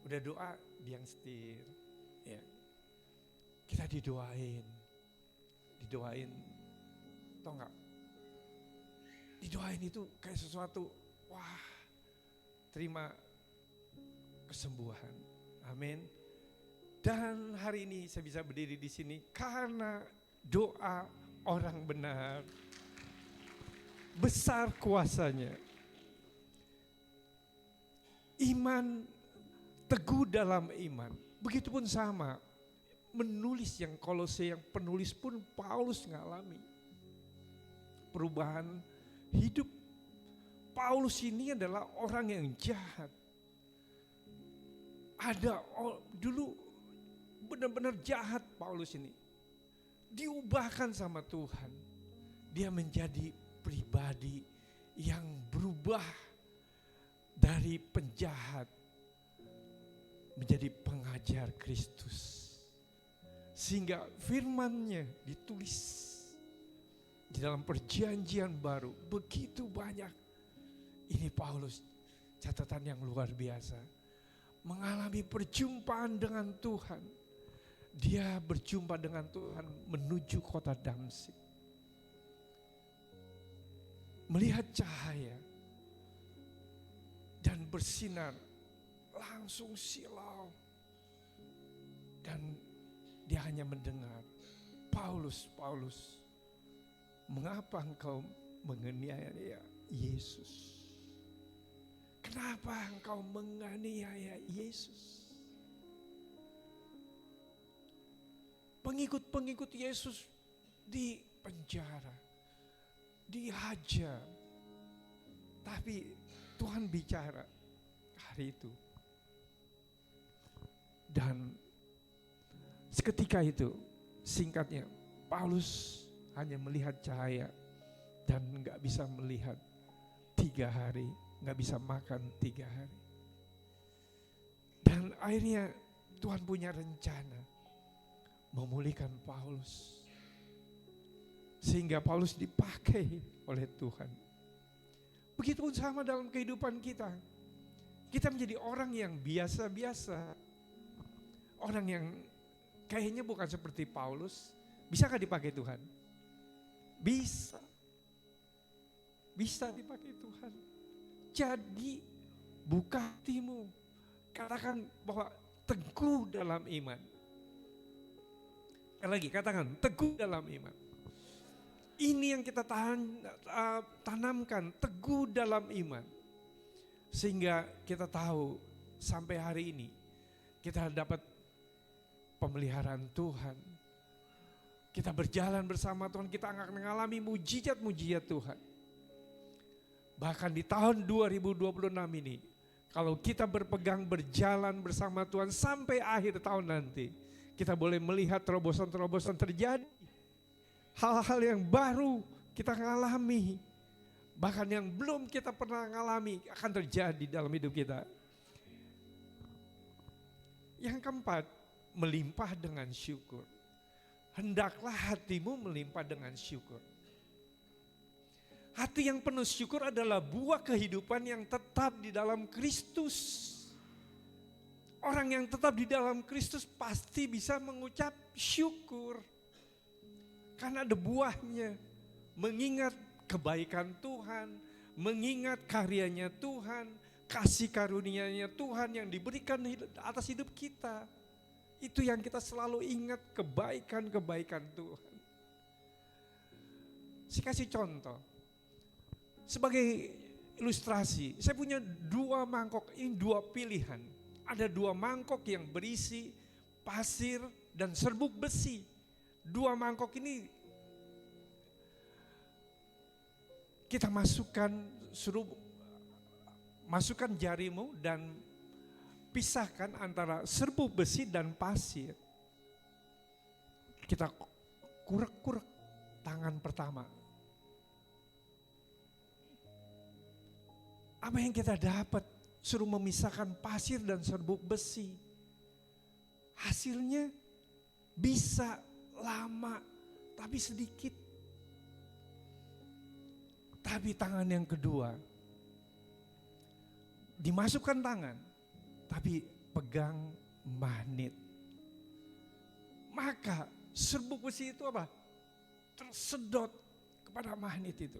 Udah doa, dia yang setir. Ya. Kita didoain. Didoain. Tau gak? Didoain itu kayak sesuatu, wah, terima kesembuhan. Amin. Dan hari ini saya bisa berdiri di sini karena doa orang benar. Besar kuasanya. Iman, teguh dalam iman. Begitupun sama, menulis yang Kolose, yang penulis pun Paulus ngalami perubahan hidup. Paulus ini adalah orang yang jahat. Dulu benar-benar jahat Paulus ini. Diubahkan sama Tuhan. Dia menjadi pribadi yang berubah dari penjahat menjadi pengajar Kristus. Sehingga firman-Nya ditulis di dalam perjanjian baru begitu banyak. Ini Paulus, catatan yang luar biasa. Mengalami perjumpaan dengan Tuhan. Dia berjumpa dengan Tuhan menuju kota Damsyik. Melihat cahaya dan bersinar, langsung silau. Dan dia hanya mendengar, Paulus, Paulus, mengapa engkau menganiaya Yesus? Kenapa engkau menganiaya Yesus? Pengikut-pengikut Yesus di penjara, dihajar. Tapi Tuhan bicara hari itu. Dan seketika itu, singkatnya, Paulus hanya melihat cahaya dan gak bisa melihat 3 hari, gak bisa makan 3 hari. Dan akhirnya Tuhan punya rencana memulihkan Paulus. Sehingga Paulus dipakai oleh Tuhan. Begitupun sama dalam kehidupan kita. Kita menjadi orang yang biasa-biasa. Orang yang kayaknya bukan seperti Paulus. Bisakah dipakai Tuhan? Bisa. Bisa dipakai Tuhan. Jadi buka hatimu. Katakan bahwa teguh dalam iman. Sekali lagi katakan teguh dalam iman. Ini yang kita tanamkan, teguh dalam iman. Sehingga kita tahu sampai hari ini kita dapat pemeliharaan Tuhan. Kita berjalan bersama Tuhan, kita akan mengalami mujizat-mujizat Tuhan. Bahkan di tahun 2026 ini, kalau kita berpegang berjalan bersama Tuhan sampai akhir tahun nanti, kita boleh melihat terobosan-terobosan terjadi. Hal-hal yang baru kita ngalami. Bahkan yang belum kita pernah ngalami akan terjadi dalam hidup kita. Yang keempat, melimpah dengan syukur. Hendaklah hatimu melimpah dengan syukur. Hati yang penuh syukur adalah buah kehidupan yang tetap di dalam Kristus. Orang yang tetap di dalam Kristus pasti bisa mengucap syukur. Karena ada buahnya. Mengingat kebaikan Tuhan. Mengingat karyanya Tuhan. Kasih karunia-Nya Tuhan yang diberikan atas hidup kita. Itu yang kita selalu ingat, kebaikan-kebaikan Tuhan. Saya kasih contoh. Sebagai ilustrasi, saya punya 2 mangkok, ini 2 pilihan. Ada 2 mangkok yang berisi pasir dan serbuk besi. 2 mangkok ini kita masukkan jarimu dan pisahkan antara serbuk besi dan pasir. Kita kurek-kurek tangan pertama. Apa yang kita dapat? Suruh memisahkan pasir dan serbuk besi. Hasilnya bisa lama, tapi sedikit. Tapi tangan yang kedua, dimasukkan tangan, tapi pegang magnet. Maka serbuk besi itu apa? Tersedot kepada magnet itu.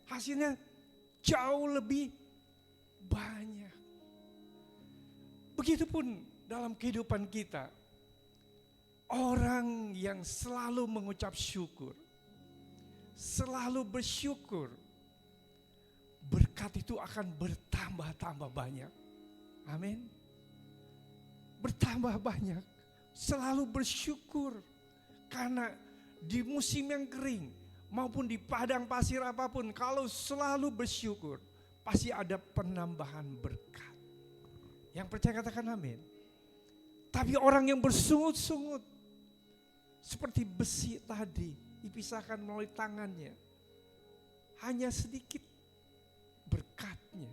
Hasilnya jauh lebih banyak. Begitupun dalam kehidupan kita. Orang yang selalu mengucap syukur, selalu bersyukur, berkat itu akan bertambah-tambah banyak. Amin. bertambah banyak. Selalu bersyukur. Karena di musim yang kering maupun di padang pasir apapun, kalau selalu bersyukur, pasti ada penambahan berkat. Yang percaya katakan amin. Tapi orang yang bersungut-sungut, seperti besi tadi, dipisahkan melalui tangannya, hanya sedikit berkatnya.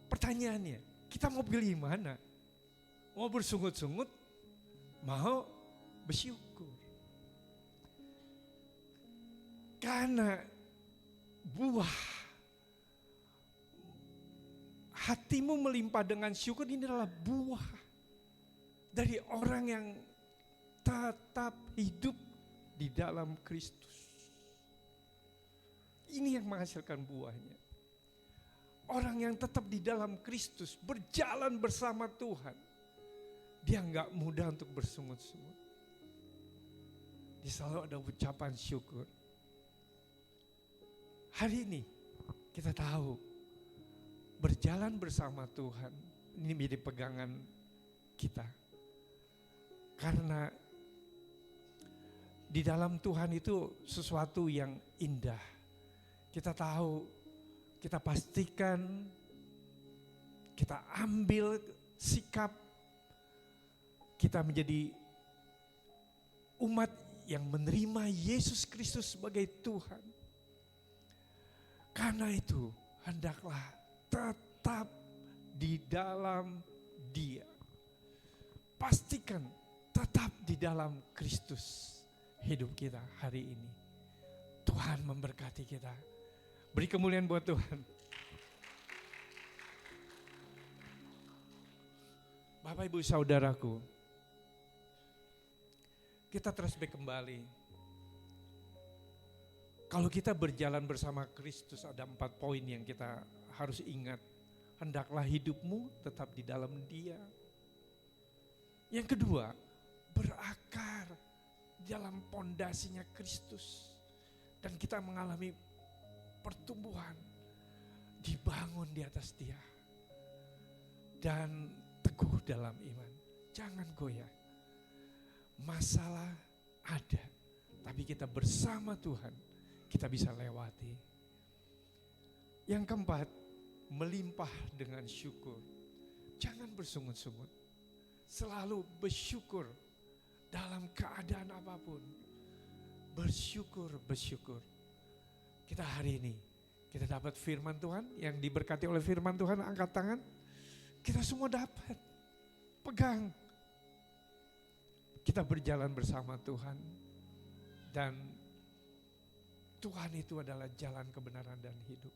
Pertanyaannya, kita mau pilih mana? Mau bersungut-sungut, mau bersyukur. Karena buah hatimu melimpah dengan syukur, ini adalah buah dari orang yang tetap hidup di dalam Kristus. Ini yang menghasilkan buahnya. Orang yang tetap di dalam Kristus, berjalan bersama Tuhan, dia nggak mudah untuk bersungut-sungut. Dia selalu ada ucapan syukur. Hari ini kita tahu berjalan bersama Tuhan ini menjadi pegangan kita. Karena di dalam Tuhan itu sesuatu yang indah. Kita tahu, kita pastikan, kita ambil sikap, kita menjadi umat yang menerima Yesus Kristus sebagai Tuhan. Karena itu, hendaklah tetap di dalam Dia. Pastikan tetap di dalam Kristus hidup kita hari ini. Tuhan memberkati kita. Beri kemuliaan buat Tuhan. Bapak Ibu Saudaraku, kita flashback kembali. Kalau kita berjalan bersama Kristus, ada 4 poin yang kita harus ingat. Hendaklah hidupmu tetap di dalam Dia. Yang kedua, berakar dalam pondasinya Kristus. Dan kita mengalami pertumbuhan, dibangun di atas Dia. Dan teguh dalam iman. Jangan goyah. Masalah ada, tapi kita bersama Tuhan, kita bisa lewati. Yang keempat, melimpah dengan syukur. Jangan bersungut-sungut. Selalu bersyukur dalam keadaan apapun. Bersyukur. Kita hari ini, kita dapat firman Tuhan, yang diberkati oleh firman Tuhan, angkat tangan. Kita semua dapat. Pegang. Kita berjalan bersama Tuhan. Dan Tuhan itu adalah jalan kebenaran dan hidup.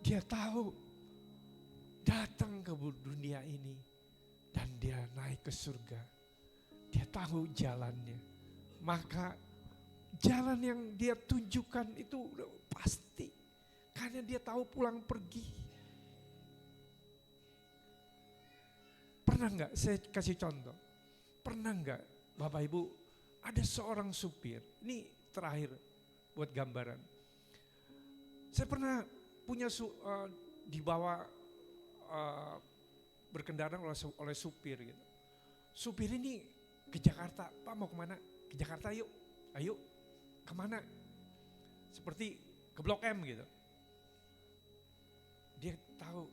Dia tahu datang ke dunia ini dan dia naik ke surga. Dia tahu jalannya. Maka jalan yang dia tunjukkan itu udah pasti. Karena dia tahu pulang pergi. Pernah enggak, saya kasih contoh. Pernah enggak Bapak Ibu, ada seorang supir, ini terakhir buat gambaran. Saya pernah punya dibawa berkendara oleh supir gitu. Supir ini ke Jakarta, Pak mau kemana? Ke Jakarta yuk, ayo kemana? Seperti ke Blok M gitu. Dia tahu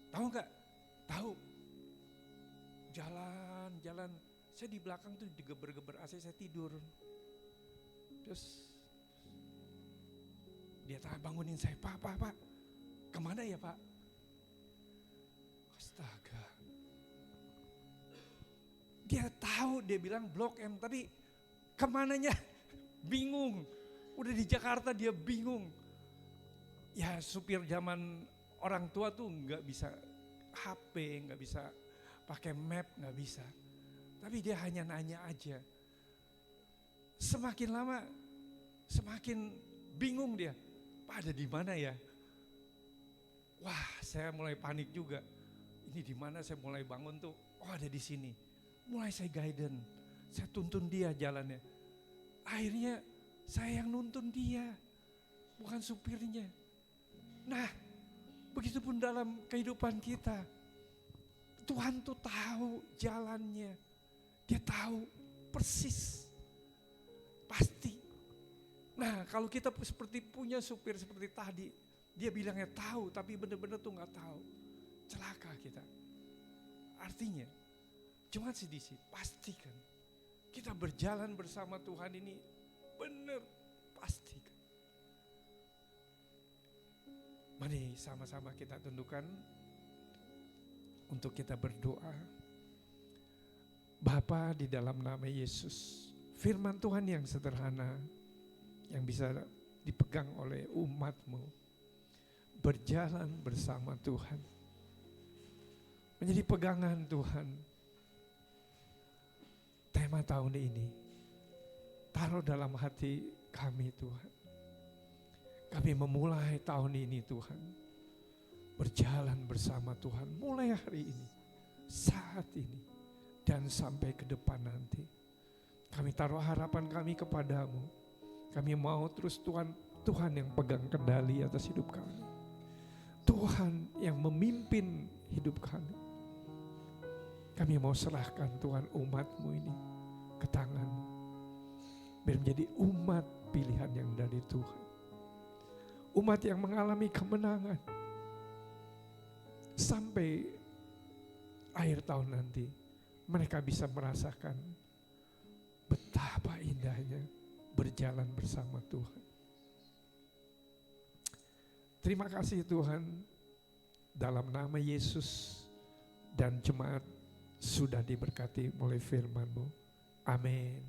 nggak? Tahu. Jalan, saya di belakang tuh digeber-geber AC, saya tidur. Terus dia bangunin saya, Pak, kemana ya Pak? Astaga. Dia tahu, dia bilang Blok M, tapi kemananya bingung. Udah di Jakarta dia bingung. Ya supir zaman orang tua tuh nggak bisa HP, nggak bisa pakai map, nggak bisa. Tapi dia hanya nanya aja. Semakin lama, semakin bingung dia. Pak ada di mana ya? Wah, saya mulai panik juga. Ini di mana? Saya mulai bangun tuh. Oh, ada di sini. Mulai saya guidance. Saya tuntun dia jalannya. Akhirnya saya yang nuntun dia, bukan supirnya. Nah, begitupun dalam kehidupan kita. Tuhan tuh tahu jalannya. Dia tahu persis. Pasti. Nah, kalau kita seperti punya supir seperti tadi, dia bilangnya tahu tapi benar-benar tuh nggak tahu. Celaka kita. Artinya, cuma sedikit, pastikan kita berjalan bersama Tuhan ini benar, pastikan. Mari sama-sama kita tundukkan untuk kita berdoa. Bapa, di dalam nama Yesus, firman Tuhan yang sederhana, yang bisa dipegang oleh umat-Mu, berjalan bersama Tuhan, menjadi pegangan Tuhan. Tema tahun ini, taruh dalam hati kami Tuhan. Kami memulai tahun ini Tuhan, berjalan bersama Tuhan mulai hari ini, saat ini, dan sampai ke depan nanti. Kami taruh harapan kami kepadamu. Kami mau terus Tuhan yang pegang kendali atas hidup kami. Tuhan yang memimpin hidup kami. Kami mau serahkan Tuhan umat-Mu ini ke tangan-Mu. Biar menjadi umat pilihan yang dari Tuhan. Umat yang mengalami kemenangan. Sampai akhir tahun nanti. Mereka bisa merasakan betapa indahnya berjalan bersama Tuhan. Terima kasih Tuhan, dalam nama Yesus dan jemaat sudah diberkati oleh firman-Mu. Amin.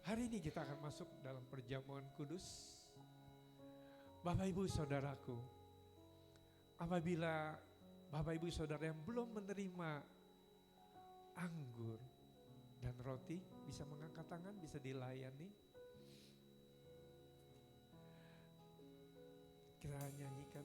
Hari ini kita akan masuk dalam perjamuan kudus. Bapak Ibu Saudaraku, apabila Bapak Ibu Saudara yang belum menerima anggur dan roti, bisa mengangkat tangan, bisa dilayani. Kita nyanyikan.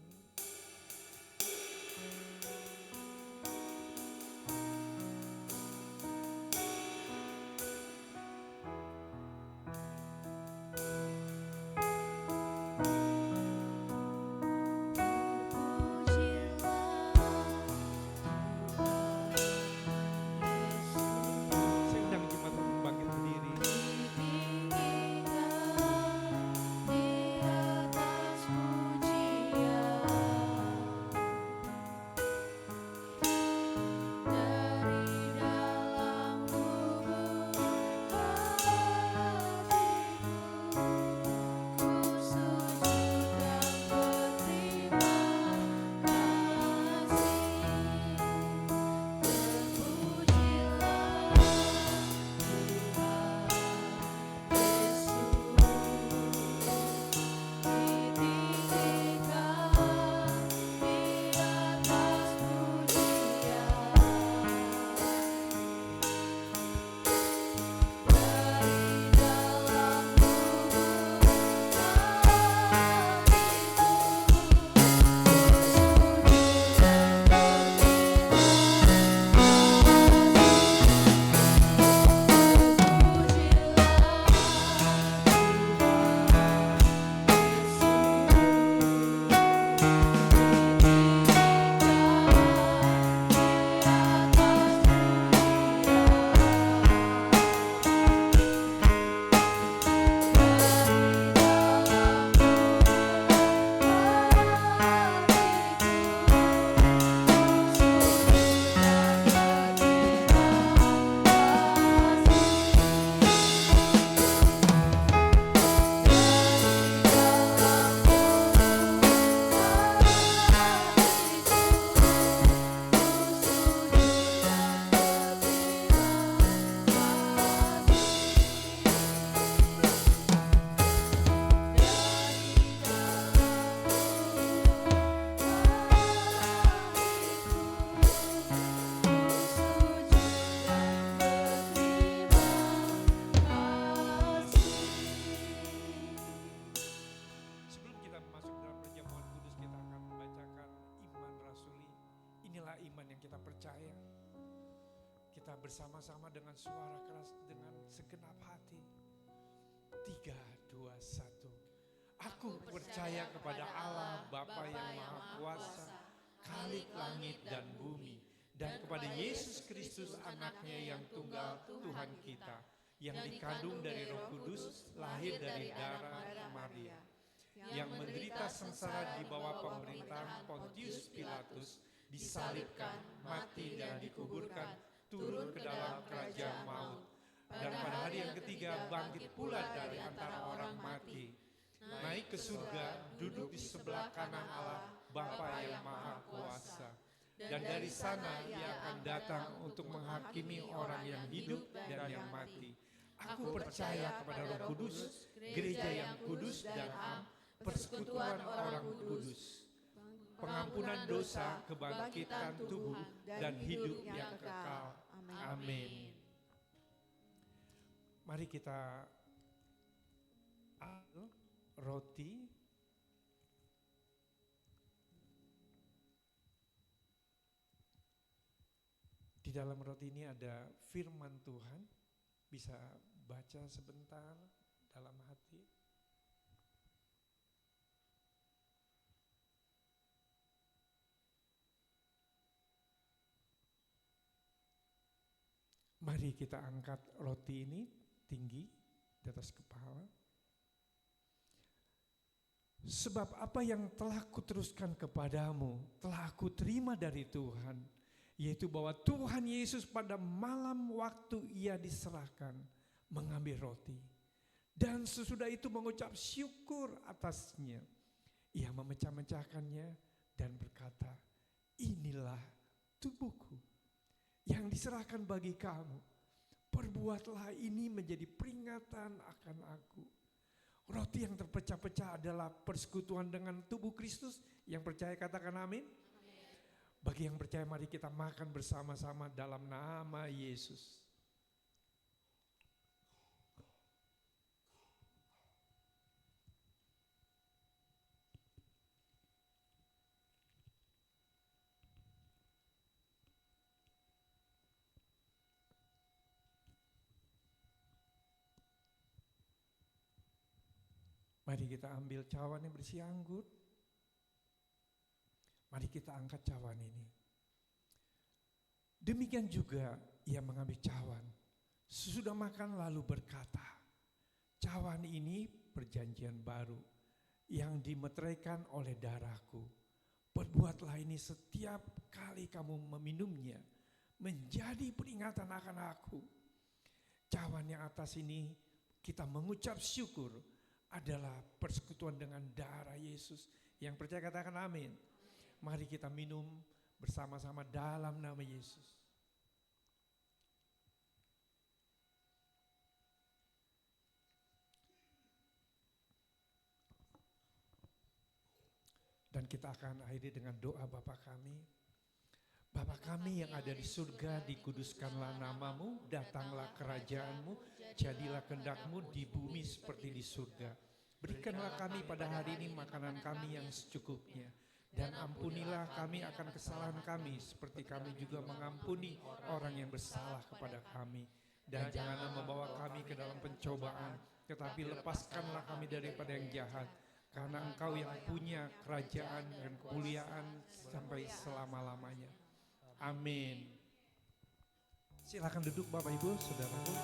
Bersama-sama dengan suara keras, dengan segenap hati. 3, 2, 1. Aku percaya kepada Allah Bapa yang Maha Kuasa, Khalik langit dan bumi, dan kepada Yesus Kristus anaknya yang tunggal Tuhan kita, yang dikandung dari Roh Kudus, lahir dari darah Maria, yang menderita sengsara di bawah pemerintahan Pontius Pilatus, disalibkan, mati dan dikuburkan, turun ke dalam kerajaan maut, dan pada hari yang ketiga bangkit pula dari antara orang mati, naik ke surga, duduk di sebelah kanan Allah Bapa yang Maha Kuasa, dan dari sana Ia akan datang untuk menghakimi orang yang hidup dan yang mati. Aku percaya kepada Roh Kudus, gereja yang kudus dan am, persekutuan orang kudus, pengampunan dosa, kebangkitan tubuh, dan hidup yang kekal. Amin. Mari kita ambil roti. Di dalam roti ini ada firman Tuhan. Bisa baca sebentar dalam hati. Mari kita angkat roti ini tinggi di atas kepala. Sebab apa yang telah kuteruskan kepadamu telah aku terima dari Tuhan, yaitu bahwa Tuhan Yesus pada malam waktu Ia diserahkan mengambil roti, dan sesudah itu mengucap syukur atasnya, Ia memecah-mecahkannya dan berkata, inilah tubuhku yang diserahkan bagi kamu. Perbuatlah ini menjadi peringatan akan aku. Roti yang terpecah-pecah adalah persekutuan dengan tubuh Kristus. Yang percaya katakan amin. Bagi yang percaya mari kita makan bersama-sama dalam nama Yesus. Mari kita ambil cawan yang berisi anggur. Mari kita angkat cawan ini. Demikian juga Ia mengambil cawan. Sesudah makan lalu berkata, cawan ini perjanjian baru yang dimeteraikan oleh darahku. Perbuatlah ini setiap kali kamu meminumnya menjadi peringatan akan aku. Cawan yang atas ini kita mengucap syukur adalah persekutuan dengan darah Yesus. Yang percaya katakan amin. Mari kita minum bersama-sama dalam nama Yesus. Dan kita akan akhiri dengan doa Bapa kami. Bapa kami yang ada di surga, dikuduskanlah namamu, datanglah kerajaanmu, jadilah kehendak-mu di bumi seperti di surga. Berikanlah kami pada hari ini makanan kami yang secukupnya. Dan ampunilah kami akan kesalahan kami, seperti kami juga mengampuni orang yang bersalah kepada kami. Dan janganlah membawa kami ke dalam pencobaan, tetapi lepaskanlah kami daripada yang jahat. Karena Engkau yang punya kerajaan dan kemuliaan sampai selama-lamanya. Amin. Silakan duduk Bapak Ibu, Saudaraku.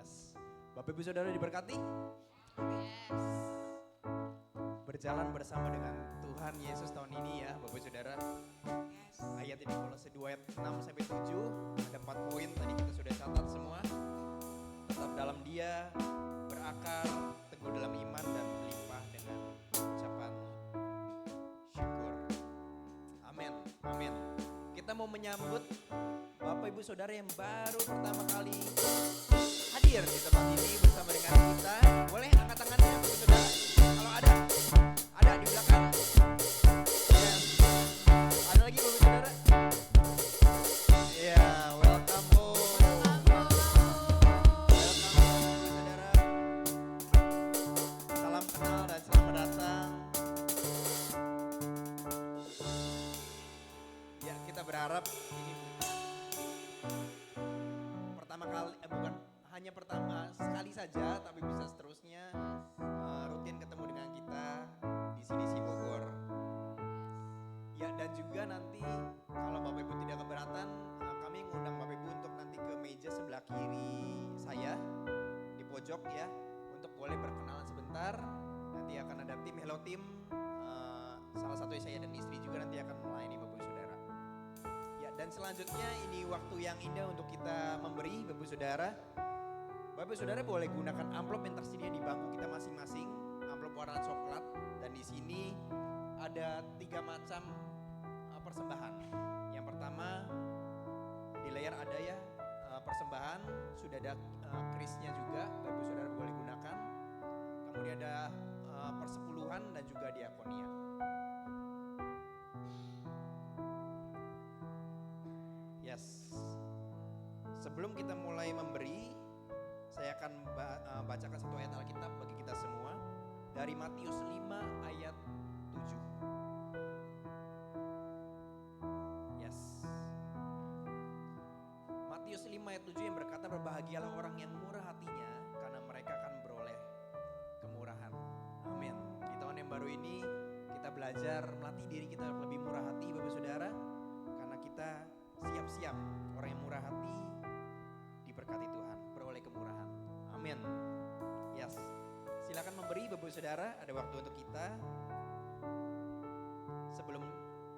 Yes. Bapak Ibu Saudara diberkati. Berjalan bersama dengan Tuhan Yesus tahun ini ya Bapak Ibu Saudara. Ayat ini Kolose 2 ayat 6 sampai 7 ada 4 poin tadi kita sudah catat semua. Tetap dalam Dia, berakar, teguh dalam iman dan berlimpah dengan ucapan syukur. Amin. Amin. Kita mau menyambut Bapak Ibu Saudara yang baru pertama kali hadir di tempat ini bersama dengan kita. Boleh angkat tangannya Bapak Ibu Saudara. Kalau ada di belakang. berharap ini pertama kali, bukan hanya pertama sekali saja, tapi bisa seterusnya rutin ketemu dengan kita di CDC Bogor. Ya, dan juga nanti kalau Bapak Ibu tidak keberatan, kami mengundang Bapak Ibu untuk nanti ke meja sebelah kiri saya di pojok ya, untuk boleh berkenalan sebentar. Nanti akan ada tim Hello Team, salah satu saya dan istri juga nanti akan melayani Bapak Ibu Saudara. Ya, dan selanjutnya ini waktu yang indah untuk kita memberi Bapak Ibu Saudara. Bapak Ibu Saudara boleh gunakan amplop yang tersedia di bangku kita masing-masing, amplop warna coklat, dan di sini ada 3 macam persembahan. Yang pertama di layar ada ya, persembahan, sudah ada krisnya juga, Bapak Ibu Saudara boleh gunakan. Kemudian ada persepuluhan dan juga diakonia. Yes. Sebelum kita mulai memberi, saya akan bacakan satu ayat Alkitab bagi kita semua dari Matius 5 ayat 7. Yes. Matius 5 ayat 7 yang berkata, berbahagialah orang yang murah hatinya, karena mereka akan beroleh kemurahan. Amin. Di tahun yang baru ini kita belajar melatih diri kita untuk lebih murah hati Bapak Saudara, karena kita siap-siap orang yang murah hati diberkati Tuhan, beroleh kemurahan. Amin. Yes. Silakan memberi Bapak Saudara, ada waktu untuk kita.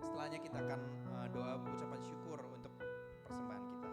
Setelahnya kita akan doa ucapan syukur untuk persembahan kita.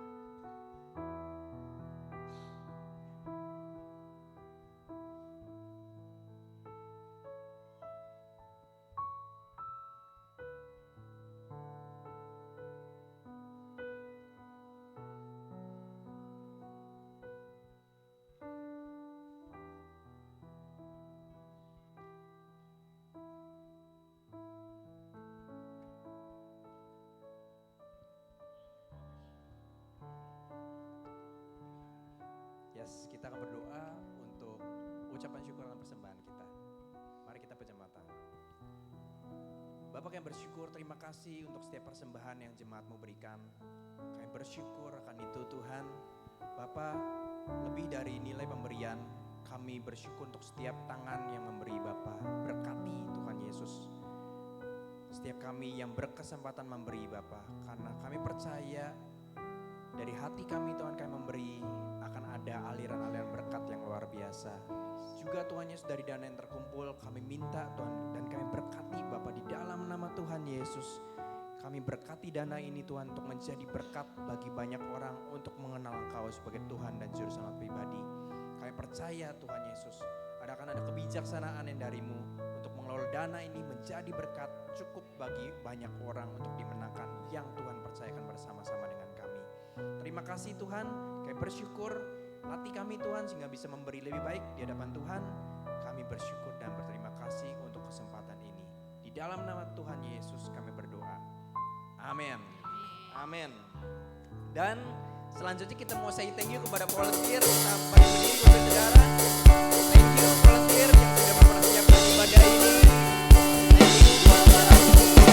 Yes, kita akan berdoa untuk ucapan syukur dalam persembahan kita. Mari kita pejam mata. Bapak, kami bersyukur, terima kasih untuk setiap persembahan yang jemaat-Mu berikan. Kami bersyukur akan itu Tuhan. Bapak, lebih dari nilai pemberian, kami bersyukur untuk setiap tangan yang memberi Bapak. Berkati Tuhan Yesus setiap kami yang berkesempatan memberi Bapak, karena kami percaya dari hati kami Tuhan kami memberi akan ada aliran-aliran berkat yang luar biasa. Juga Tuhan Yesus, dari dana yang terkumpul kami minta Tuhan, dan kami berkati Bapak di dalam nama Tuhan Yesus. Kami berkati dana ini Tuhan untuk menjadi berkat bagi banyak orang untuk mengenal Engkau sebagai Tuhan dan Juru Selamat pribadi. Kami percaya Tuhan Yesus, akan ada kebijaksanaan yang dari-Mu untuk mengelola dana ini menjadi berkat cukup bagi banyak orang untuk dimenangkan yang Tuhan percayakan bersama-sama dengan kami. Terima kasih Tuhan, kami bersyukur, latih kami Tuhan sehingga bisa memberi lebih baik di hadapan Tuhan. Kami bersyukur dan berterima kasih untuk kesempatan ini. Di dalam nama Tuhan Yesus kami berdoa. Amin. Amin. Dan selanjutnya kita mau say thank you kepada volunteer. Kita berdiri Bapak Saudara. Thank you volunteer yang sudah mempersiapkan ibadah ini. Thank you buat usahanya untuk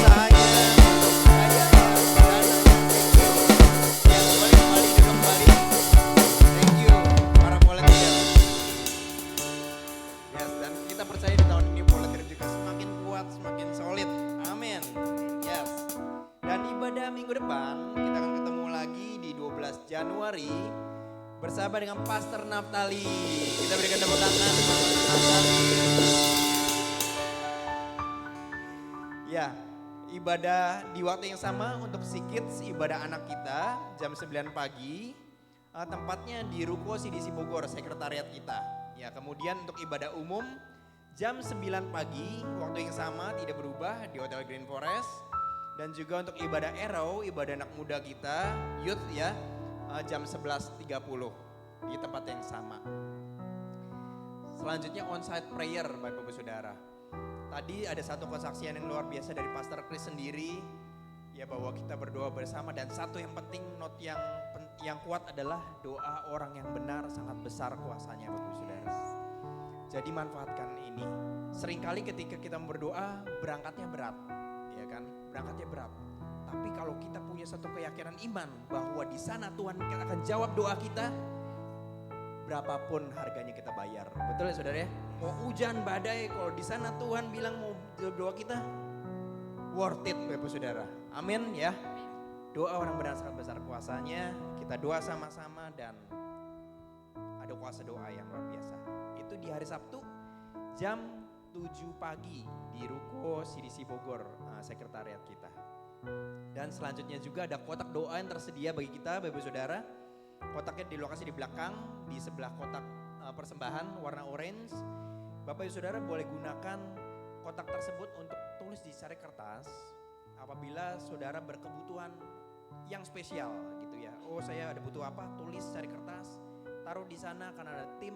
saya dan yang boleh kembali dan kembali. Thank you para volunteer. Yes, dan kita percaya di tahun ini volunteer juga semakin kuat, semakin solid. Amin. Yes. Dan ibadah minggu depan kita akan ketemu lagi di 12 Januari bersama dengan Pastor Naftali. Kita berikan tepuk tangan Pastor Naftali. Ya, ibadah di waktu yang sama untuk si kids, ibadah anak kita jam 9 pagi. Tempatnya di Ruko CDC Bogor, sekretariat kita. Ya, kemudian untuk ibadah umum jam 9 pagi, waktu yang sama tidak berubah di Hotel Green Forest. Dan juga untuk ibadah Arrow, ibadah anak muda kita, youth ya, jam 11.30 di tempat yang sama. Selanjutnya on-site prayer Bapak-Ibu Saudara. Tadi ada satu kesaksian yang luar biasa dari Pastor Chris sendiri, ya bahwa kita berdoa bersama, dan satu yang penting, note yang kuat adalah doa orang yang benar sangat besar kuasanya Bapak-Ibu Saudara. Jadi manfaatkan ini. Seringkali ketika kita berdoa berangkatnya berat. ya kan? Berangkatnya berat. Tapi kalau kita punya satu keyakinan iman bahwa di sana Tuhan akan jawab doa kita, berapapun harganya kita bayar. Betul ya saudara ya? Mau hujan, badai, kalau di sana Tuhan bilang mau jawab doa kita, worth it Bapak Saudara. Amin ya. Doa orang benar sangat besar kuasanya. Kita doa sama-sama dan ada kuasa doa yang luar biasa. Itu di hari Sabtu jam 7 pagi di Ruko CDC Bogor, sekretariat kita. Dan selanjutnya juga ada kotak doa yang tersedia bagi kita Bapak Saudara. Kotaknya di lokasi di belakang, di sebelah kotak persembahan warna orange. Bapak Ibu Saudara boleh gunakan kotak tersebut untuk tulis di secari kertas apabila saudara berkebutuhan yang spesial gitu ya. Oh saya ada butuh apa, tulis secari kertas, taruh di sana karena ada tim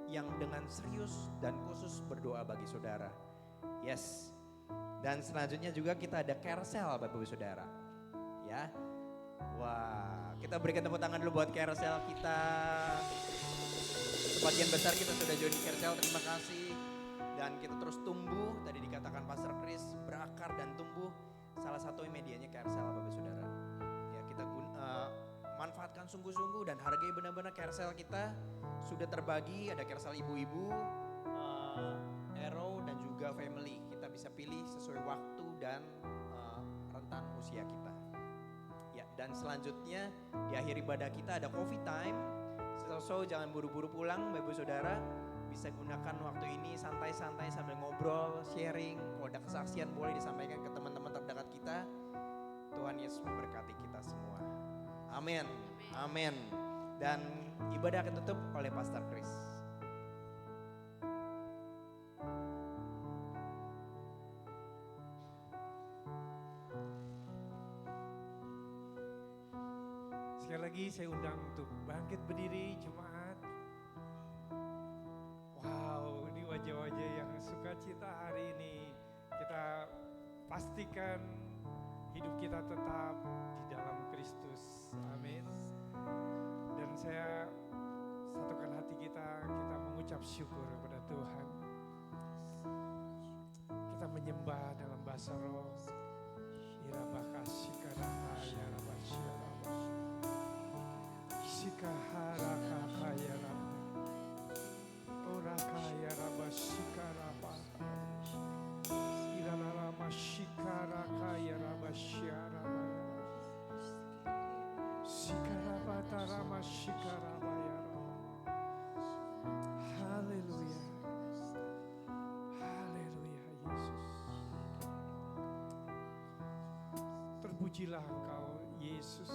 yang dengan serius dan khusus berdoa bagi saudara. Yes. Dan selanjutnya juga kita ada carousel Bapak Ibu Saudara. Ya. Wah, kita berikan tepuk tangan dulu buat carousel kita. Sebagian besar kita sudah join di carousel, terima kasih. Dan kita terus tumbuh, tadi dikatakan Pastor Chris, berakar dan tumbuh. Salah satu medianya carousel Bapak Ibu Saudara. Ya, kita manfaatkan sungguh-sungguh dan hargai benar-benar carousel kita. Sudah terbagi, ada carousel ibu-ibu, Arrow dan juga family. Kita bisa pilih sesuai waktu dan rentan usia kita. Ya, dan selanjutnya di akhir ibadah kita ada coffee time. So jangan buru-buru pulang Bapak Ibu Saudara. Bisa gunakan waktu ini santai-santai sambil ngobrol, sharing. Kalau ada kesaksian boleh disampaikan ke teman-teman terdekat kita. Tuhan Yesus memberkati kita semua. Amin. Amin. Dan ibadah akan tutup oleh Pastor Chris.
Sekali lagi saya undang untuk bangkit berdiri jemaat. Wow, ini wajah-wajah yang sukacita hari ini. Kita pastikan hidup kita tetap di dalam Kristus. Amin. Dan saya satukan hati kita mengucap syukur kepada Tuhan. Kita menyembah dalam bahasa roh. Irabakasikarahaya rabasyarabah. Sikaharakakaya rabah. Orakaya rabashikarabah. Irararamasikarakaya rabasyarabah. Sikarabataramashikarabaya rabah. Haleluya. Haleluya Yesus. Terpujilah Engkau Yesus,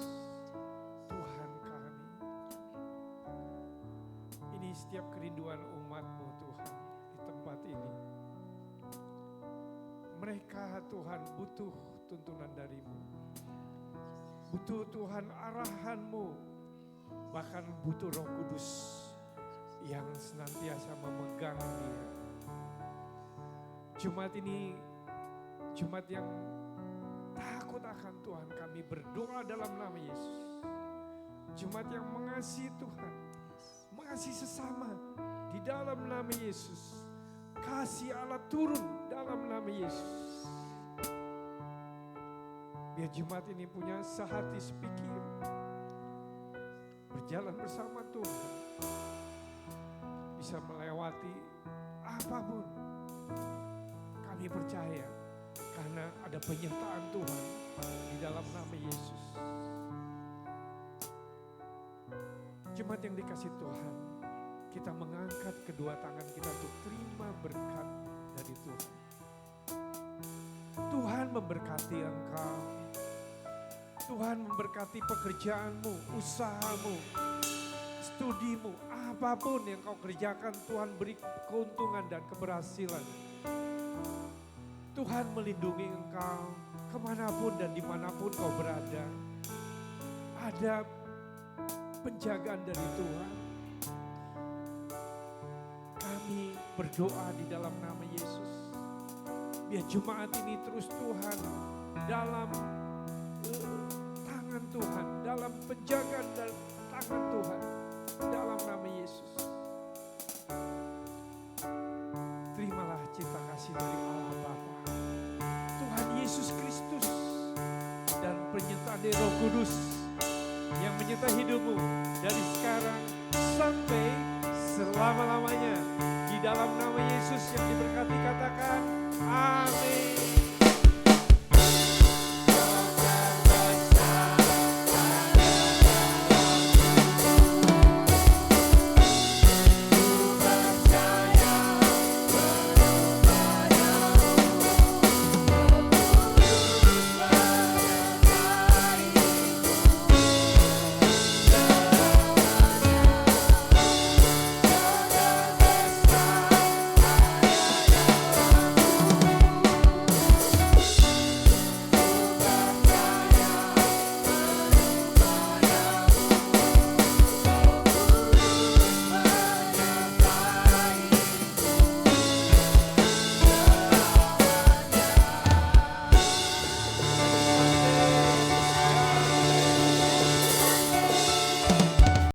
Tuhan kami. Ini setiap kerinduan umat-Mu Tuhan di tempat ini. Mereka Tuhan butuh tuntunan dari-Mu. Butuh Tuhan arahan-Mu. Bahkan butuh Roh Kudus yang senantiasa memegang dia. Jumat ini Jumat yang takut akan Tuhan, kami berdoa dalam nama Yesus. Jumat yang mengasihi Tuhan, mengasihi sesama di dalam nama Yesus. Kasih Allah turun dalam nama Yesus. Biar Jumat ini punya sehati sepikir, berjalan bersama Tuhan, bisa melewati apapun. Kami percaya karena ada penyertaan Tuhan di dalam nama Yesus. Jemaat yang dikasih Tuhan, kita mengangkat kedua tangan kita untuk terima berkat dari Tuhan. Tuhan memberkati engkau. Tuhan memberkati pekerjaanmu, usahamu, studimu, apapun yang kau kerjakan, Tuhan beri keuntungan dan keberhasilan. Tuhan melindungi engkau kemanapun dan dimanapun kau berada. Ada penjagaan dari Tuhan. Kami berdoa di dalam nama Yesus. Biar Jumat ini terus Tuhan dalam tangan Tuhan, dalam penjagaan dan tangan Tuhan, dalam nama Yesus. Terimalah cinta kasih dari Allah Bapa, Tuhan Yesus Kristus Kiranya Roh Kudus yang menyertai hidupmu dari sekarang sampai selama-lamanya. Di dalam nama Yesus yang diberkati katakan amin.